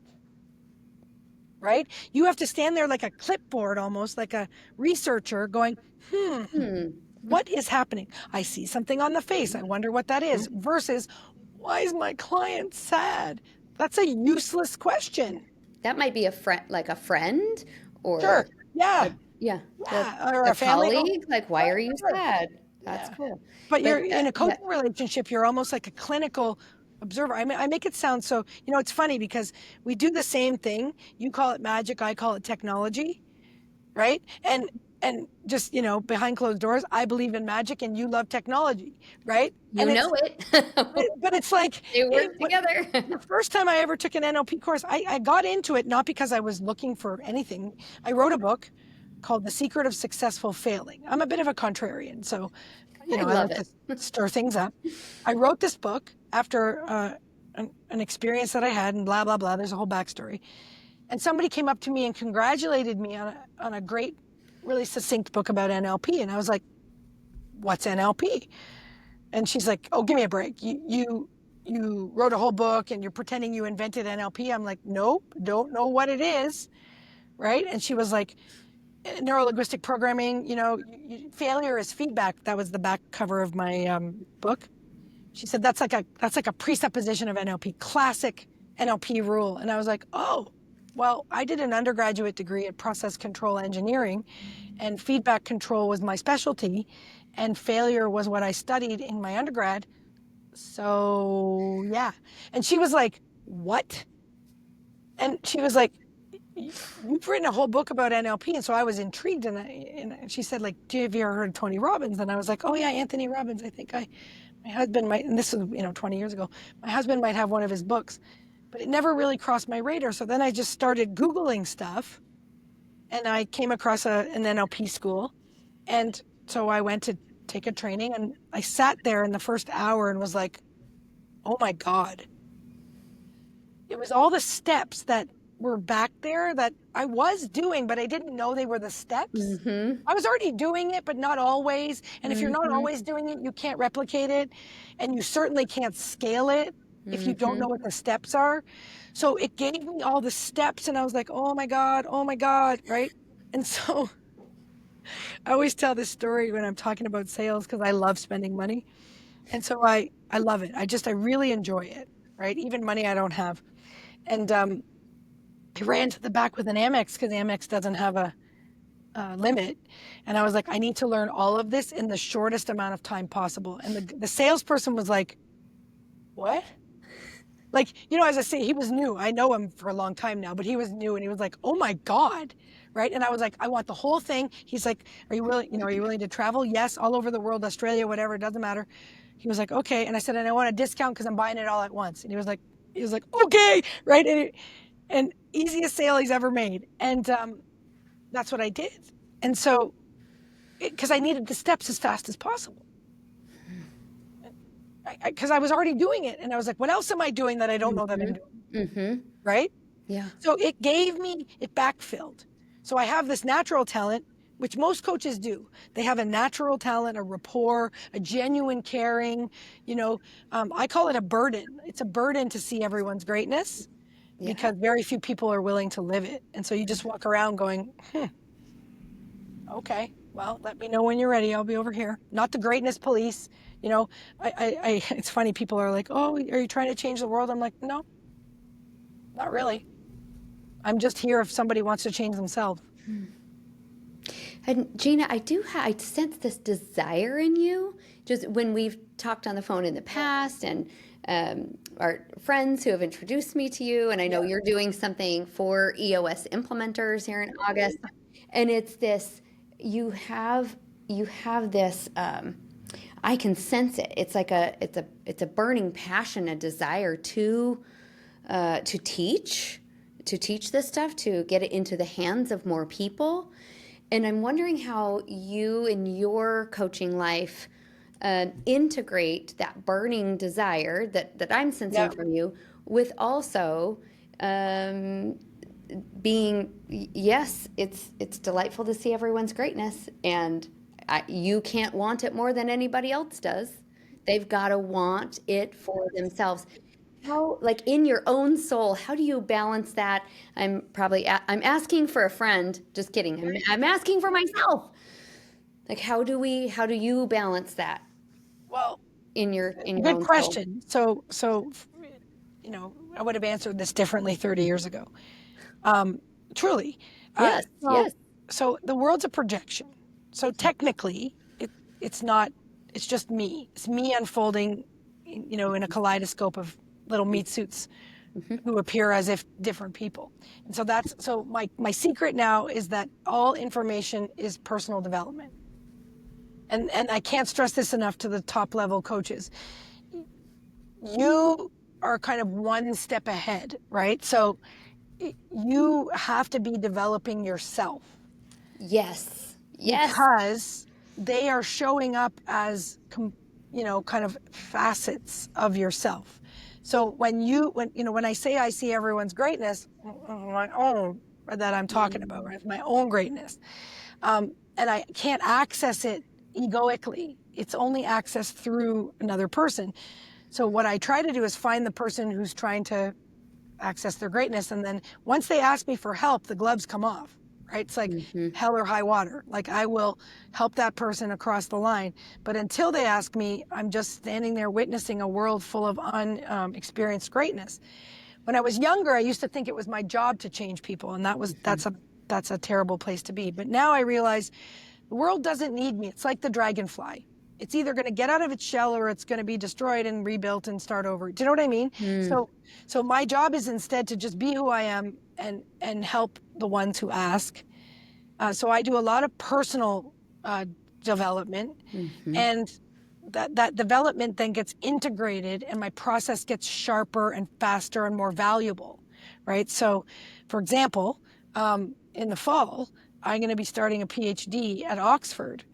Right? You have to stand there like a clipboard, almost like a researcher going, what is happening? I see something on the face. I wonder what that is. Versus, why is my client sad? That's a useless question. That might be a friend, like a friend, or Sure. Yeah. or a a family colleague. Like, why are you Sure. sad? That's cool. But you're in a coaching relationship, you're almost like a clinical observer. I mean, I make it sound so, it's funny because we do the same thing. You call it magic, I call it technology, right? And just, behind closed doors, I believe in magic and you love technology, right? You know it. But it's like They work together. The first time I ever took an NLP course, I got into it not because I was looking for anything. I wrote a book called The Secret of Successful Failing. I'm a bit of a contrarian, so I love like to stir things up. I wrote this book after an experience that I had, and blah blah blah. There's a whole backstory. And somebody came up to me and congratulated me on a great, really succinct book about NLP, and I was like, "What's NLP?" And she's like, "Oh, give me a break. You wrote a whole book and you're pretending you invented NLP." I'm like, "Nope, don't know what it is." Right? And she was like, "Neuro-linguistic programming, failure is feedback." That was the back cover of my book. She said, that's like a presupposition of NLP, classic NLP rule. And I was like, "Oh, well, I did an undergraduate degree at process control engineering, and feedback control was my specialty, and failure was what I studied in my undergrad. So yeah." And she was like, "What?" And she was like, "You've written a whole book about NLP." And so I was intrigued, and she said, like, "Have you ever heard of Tony Robbins?" And I was like, "Oh yeah, Anthony Robbins. I think my husband might," and this was 20 years ago, "my husband might have one of his books." But it never really crossed my radar. So then I just started Googling stuff, and I came across an NLP school. And so I went to take a training, and I sat there in the first hour and was like, oh my God. It was all the steps that were back there that I was doing, but I didn't know they were the steps. I was already doing it, but not always. And if you're not always doing it, you can't replicate it. And you certainly can't scale it if you don't know what the steps are. So it gave me all the steps, and I was like, oh my God, right? And so I always tell this story when I'm talking about sales because I love spending money. And so I love it. I really enjoy it, right? Even money I don't have. And I ran to the back with an Amex because Amex doesn't have a limit. And I was like, I need to learn all of this in the shortest amount of time possible. And the salesperson was like, what? Like, as I say, he was new. I know him for a long time now, but he was new, and he was like, oh my God. Right. And I was like, I want the whole thing. He's like, are you willing to travel? Yes. All over the world, Australia, whatever. It doesn't matter. He was like, okay. And I said, and I want a discount because I'm buying it all at once. And he was like, okay. Right. And easiest sale he's ever made. And that's what I did. And so, because I needed the steps as fast as possible. Because I was already doing it. And I was like, what else am I doing that I don't know that I'm doing? Right? Yeah. So it backfilled. So I have this natural talent, which most coaches do. They have a natural talent, a rapport, a genuine caring, I call it a burden. It's a burden to see everyone's greatness because very few people are willing to live it. And so you just walk around going, Okay, well, let me know when you're ready. I'll be over here. Not the greatness police. You know, it's funny. People are like, oh, are you trying to change the world? I'm like, no, not really. I'm just here if somebody wants to change themselves. And Gina, I sense this desire in you. Just when we've talked on the phone in the past, and our friends who have introduced me to you, and I know Yeah. you're doing something for EOS implementers here in August, and it's this. You have this. I can sense it. It's like it's a burning passion, a desire to teach this stuff, to get it into the hands of more people. And I'm wondering how you in your coaching life integrate that burning desire that I'm sensing Yeah. from you with also um, being, yes, it's delightful to see everyone's greatness, and you can't want it more than anybody else does. They've got to want it for themselves. How, like in your own soul, how do you balance that? I'm asking for a friend. Just kidding. I'm asking for myself. Like, how do you balance that Well, in your good own soul? question. So, I would have answered this differently 30 years ago. Um, Truly. Uh, Yes, so, yes. so the world's a projection. So technically, it's not. It's just me. It's me unfolding, in a kaleidoscope of little meat suits Hmm. who appear as if different people. And so my secret now is that all information is personal development. And I can't stress this enough to the top level coaches. You are kind of one step ahead, right? So you have to be developing yourself Yes, yes. because they are showing up as kind of facets of yourself. So when I say I see everyone's greatness, my own that I'm talking about, right? My own greatness, and I can't access it egoically. It's only accessed through another person. So what I try to do is find the person who's trying to access their greatness, and then once they ask me for help, the gloves come off. Right? It's like Hmm. hell or high water. Like I will help that person across the line, but until they ask me, I'm just standing there witnessing a world full of unexperienced greatness. When I was younger, I used to think it was my job to change people, and that's a terrible place to be. But now I realize the world doesn't need me. It's like the dragonfly. It's either going to get out of its shell or it's going to be destroyed and rebuilt and start over. Do you know what I mean? Mm. So my job is instead to just be who I am and help the ones who ask. So I do a lot of personal development, Hmm. and that development then gets integrated, and my process gets sharper and faster and more valuable, right? So, for example, in the fall, I'm going to be starting a PhD at Oxford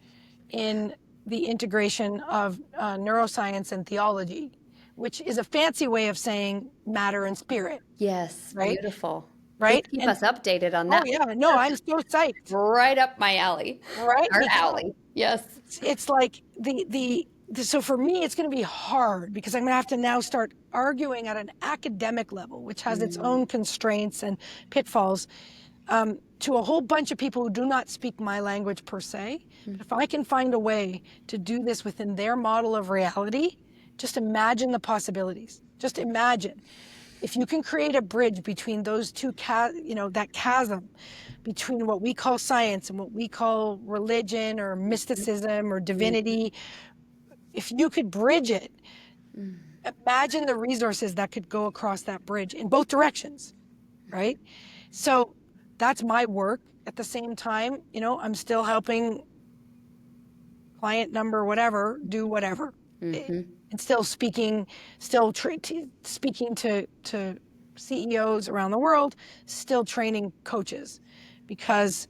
in the integration of neuroscience and theology, which is a fancy way of saying matter and spirit, Yes, right? beautiful. Please Right? keep And us updated on oh that. yeah, no, I'm so psyched, Right up my alley. right? Our Because alley. Yes. it's like so for me it's going to be hard because I'm going to have to now start arguing at an academic level, which has its Mm. own constraints and pitfalls, to a whole bunch of people who do not speak my language per se. But if I can find a way to do this within their model of reality, just imagine the possibilities. Just imagine if you can create a bridge between those two, that chasm between what we call science and what we call religion or mysticism or divinity. If you could bridge it, Mm. imagine the resources that could go across that bridge in both directions, right? So that's my work. At the same time, I'm still helping client number whatever do whatever, Mm-hmm. and still speaking to CEOs around the world, still training coaches, because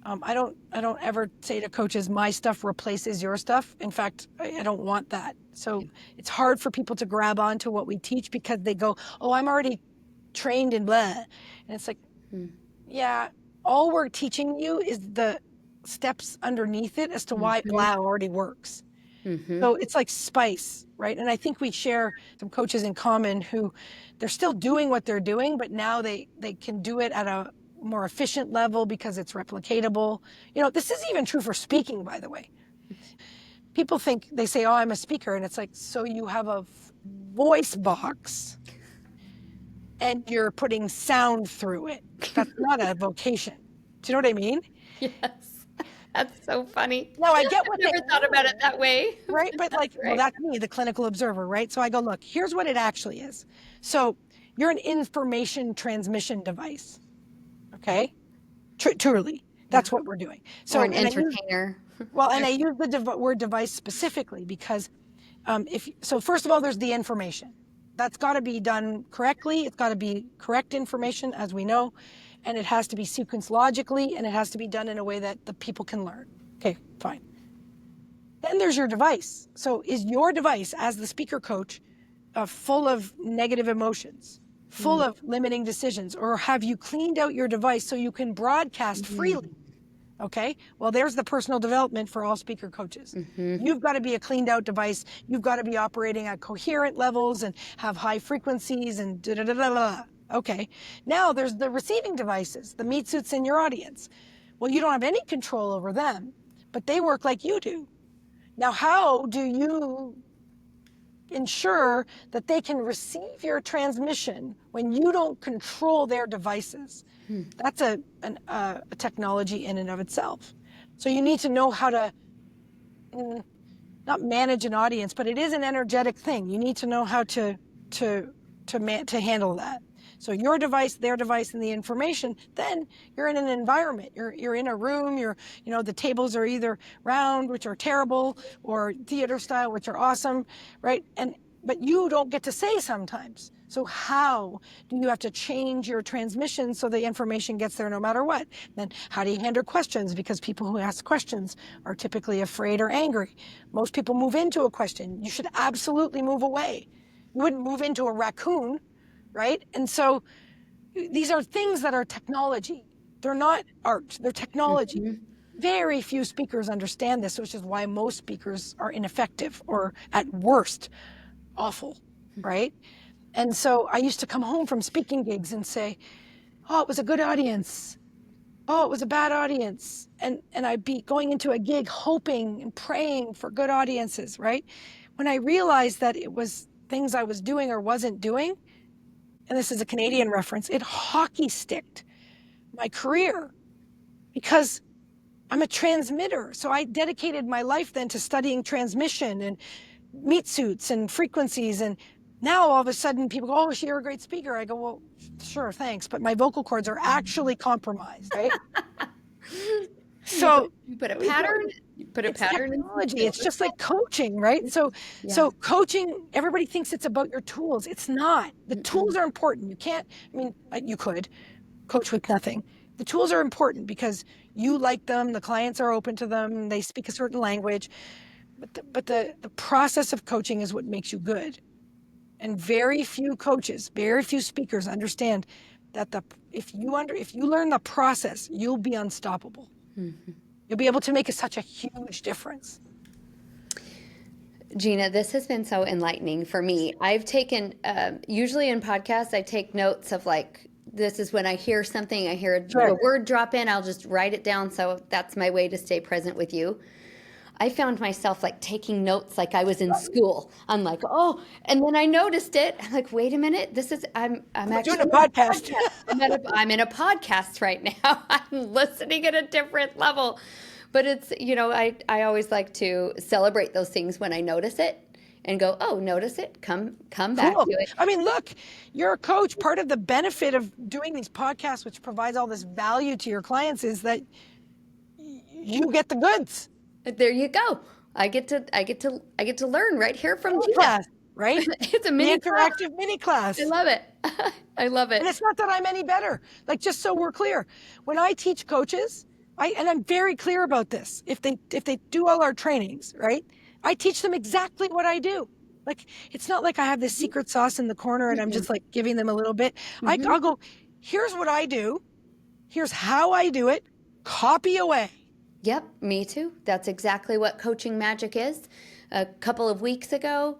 I don't ever say to coaches, my stuff replaces your stuff. In fact, I don't want that. So it's hard for people to grab onto what we teach because they go, oh, I'm already trained in blah. And it's like, Mm. yeah, all we're teaching you is the steps underneath it as to why Mm-hmm. blah already works. Mm-hmm. So it's like spice, right? And I think we share some coaches in common who they're still doing what they're doing, but now they can do it at a more efficient level because it's replicatable. This is even true for speaking, by the way. People think, they say, oh, I'm a speaker. And it's like, so you have a voice box and you're putting sound through it. That's not a vocation. Do you know what I mean? Yes. That's so funny. Now I get what I never thought about it that way. right? But That's well, right. that's me, the clinical observer, right? So I go, look, here's what it actually is. So you're an information transmission device, okay? Truly, that's what we're doing. So, Or an entertainer. and I use the word device specifically because first of all, there's the information. That's got to be done correctly. It's got to be correct information, as we know, and it has to be sequenced logically, and it has to be done in a way that the people can learn. Okay, fine. Then there's your device. So is your device, as the speaker coach, full of negative emotions, full of limiting decisions, or have you cleaned out your device so you can broadcast freely? Okay, well, there's the personal development for all speaker coaches. You've got to be a cleaned out device. You've got to be operating at coherent levels and have high frequencies and da-da-da-da-da. Okay, now there's the receiving devices, the meat suits in your audience. Well, you don't have any control over them, but they work like you do. Now, how do you ensure that they can receive your transmission when you don't control their devices? That's a technology in and of itself. So you need to know how to not manage an audience, but it is an energetic thing. You need to know how to handle that. So your device, their device, and the information, then you're in an environment. You're in a room, the tables are either round, which are terrible, or theater style, which are awesome, right? But you don't get to say sometimes. So how do you have to change your transmission so the information gets there no matter what? Then how do you handle questions? Because people who ask questions are typically afraid or angry. Most people move into a question. You should absolutely move away. You wouldn't move into a raccoon, right? And so these are things that are technology. They're not art, they're technology. Very few speakers understand this, which is why most speakers are ineffective or at worst, awful, right? And so I used to come home from speaking gigs and say, oh, it was a good audience. Oh, it was a bad audience. And I'd be going into a gig hoping and praying for good audiences, right? When I realized that it was things I was doing or wasn't doing, and this is a Canadian reference, it hockey sticked my career because I'm a transmitter. So I dedicated my life then to studying transmission and meat suits and frequencies. And now all of a sudden people go, oh, you're a great speaker. I go, well, sure, thanks. But my vocal cords are actually compromised, right? So you put a pattern. You put a pattern in technology. It's just like coaching, right? So coaching, everybody thinks it's about your tools. It's not. The tools are important. You can't, you could coach with nothing. The tools are important because you like them, the clients are open to them, they speak a certain language. But the process of coaching is what makes you good. And very few coaches, very few speakers understand that if you learn the process, you'll be unstoppable. You'll be able to make such a huge difference. Gina, this has been so enlightening for me. I've taken, usually in podcasts, I take notes of this is when I hear something, I hear a word drop in, I'll just write it down. So that's my way to stay present with you. I found myself taking notes like I was in school. I'm like, oh, and then I noticed it. I'm like, wait a minute, I'm actually doing a podcast. I'm in a podcast right now. I'm listening at a different level. But it's, I always like to celebrate those things when I notice it and go, oh, notice it, come back to it. Look, you're a coach. Part of the benefit of doing these podcasts, which provides all this value to your clients, is that you get the goods. There you go. I get to learn right here from Gina. Class, right? It's a mini interactive mini class. I love it. I love it. And it's not that I'm any better. Just so we're clear, when I teach coaches, I'm very clear about this. If they do all our trainings, right? I teach them exactly what I do. It's not like I have this secret sauce in the corner and I'm just giving them a little bit. I'll go, here's what I do. Here's how I do it. Copy away. Yep, me too. That's exactly what coaching magic is. A couple of weeks ago,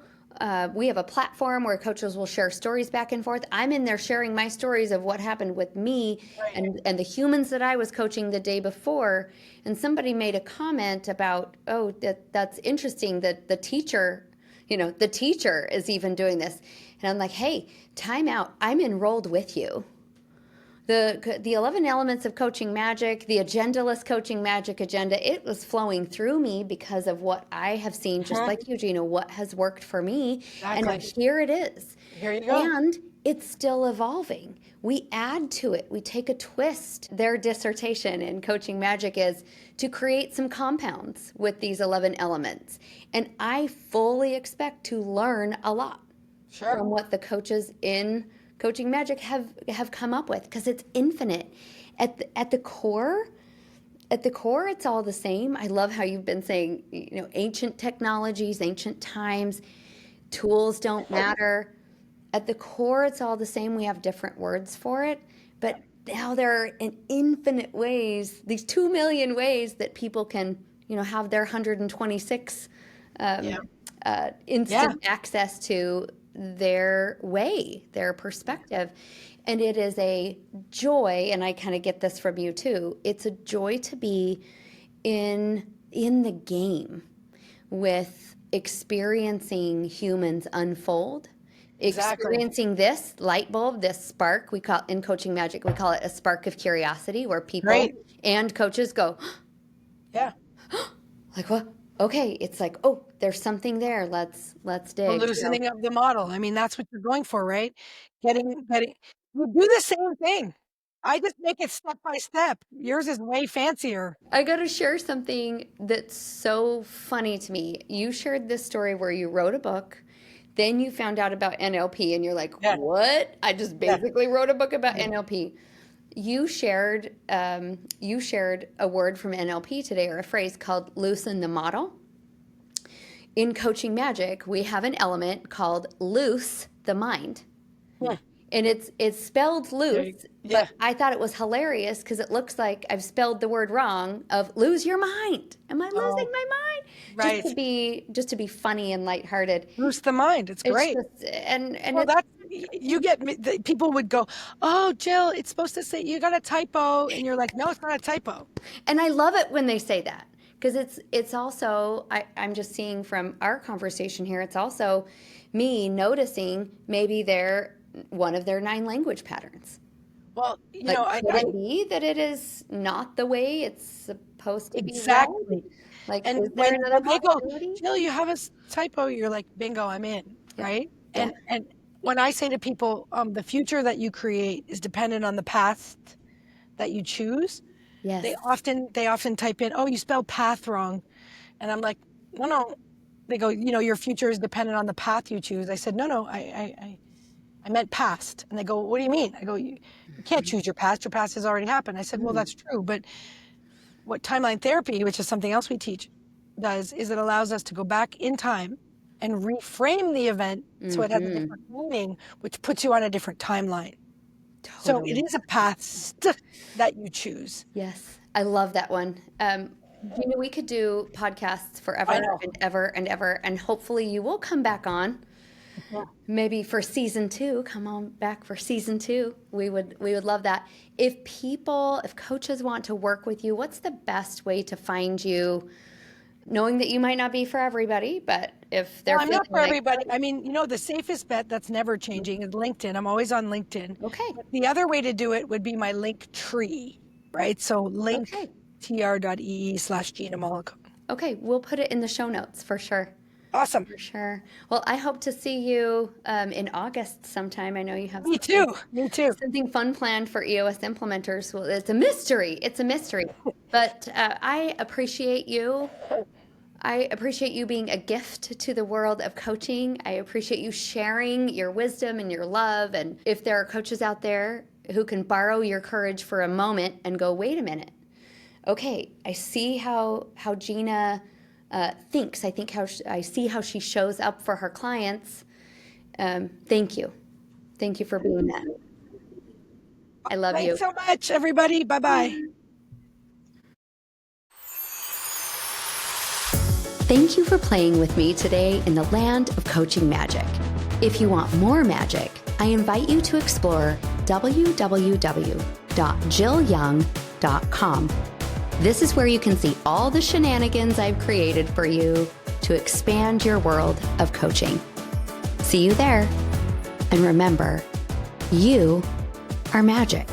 we have a platform where coaches will share stories back and forth. I'm in there sharing my stories of what happened with me and the humans that I was coaching the day before. And somebody made a comment about, oh, that's interesting that the teacher is even doing this. And I'm like, hey, time out. I'm enrolled with you. The 11 elements of coaching magic, the agendaless coaching magic agenda, it was flowing through me because of what I have seen, just like you, Gina, what has worked for me. Exactly. And here it is. Here you go. And it's still evolving. We add to it. We take a twist. Their dissertation in coaching magic is to create some compounds with these 11 elements. And I fully expect to learn a lot from what the coaches in coaching magic have come up with, because it's infinite. At the core, it's all the same. I love how you've been saying, ancient technologies, ancient times, tools don't matter. At the core, it's all the same. We have different words for it, but now there are in infinite ways, these 2 million ways that people can, have their 126 instant access to their way, their perspective. And it is a joy, and I kind of get this from you too, it's a joy to be in the game with experiencing humans unfold, experiencing this light bulb, this spark. We call in coaching magic, we call it a spark of curiosity, where people and coaches go, like, what? Okay, it's like, oh, there's something there. Let's dig. The loosening of the model. I mean, that's what you're going for, right? Getting. You do the same thing. I just make it step by step. Yours is way fancier. I got to share something that's so funny to me. You shared this story where you wrote a book, then you found out about NLP, and you're like, what? I just basically wrote a book about NLP. You shared a word from NLP today, or a phrase called loosen the model. In coaching magic, we have an element called loose the mind. And it's spelled loose, but I thought it was hilarious because it looks like I've spelled the word wrong of lose your mind. Am I losing my mind? Right. Just to be funny and lighthearted. Loose the mind. It's great. Well, that's, you get, people would go, oh, Jill, it's supposed to say you got a typo. And you're like, no, it's not a typo. And I love it when they say that, because it's also, I'm just seeing from our conversation here, it's also me noticing maybe they're one of their 9 language patterns. Well, could it be that it is not the way it's supposed to be? Exactly. Like, and is there another possibility? Jill, you have a typo, you're like, bingo, I'm in, right? And when I say to people, the future that you create is dependent on the path that you choose. Yes. They often type in, oh, you spelled path wrong. And I'm like, no. They go, your future is dependent on the path you choose. I said, no, I meant past. And they go, what do you mean? I go, you can't choose your past. Your past has already happened. I said, well, that's true. But what timeline therapy, which is something else we teach, does is it allows us to go back in time and reframe the event so it has a different meaning, which puts you on a different timeline. So it is a path that you choose. Yes, I love that one. We could do podcasts forever and ever and ever, and hopefully you will come back on. Maybe for season 2, come on back for season 2. We would love that. If coaches want to work with you, what's the best way to find you? Knowing that you might not be for everybody, but if they're I'm not for everybody. I mean, the safest bet that's never changing is LinkedIn. I'm always on LinkedIn. Okay. But the other way to do it would be my link tree, right? So linktr.ee/Gina Mollicone. Okay, we'll put it in the show notes for sure. Awesome. For sure. Well, I hope to see you in August sometime. I know you have Me too. Something fun planned for EOS implementers. Well, it's a mystery. But I appreciate you. I appreciate you being a gift to the world of coaching. I appreciate you sharing your wisdom and your love. And if there are coaches out there who can borrow your courage for a moment and go, wait a minute. Okay, I see how Gina thinks. I see how she shows up for her clients. Thank you. Thank you for being that. I love you. Thanks so much, everybody. Bye-bye. Thank you for playing with me today in the land of coaching magic. If you want more magic, I invite you to explore www.jillyoung.com. This is where you can see all the shenanigans I've created for you to expand your world of coaching. See you there. And remember, you are magic.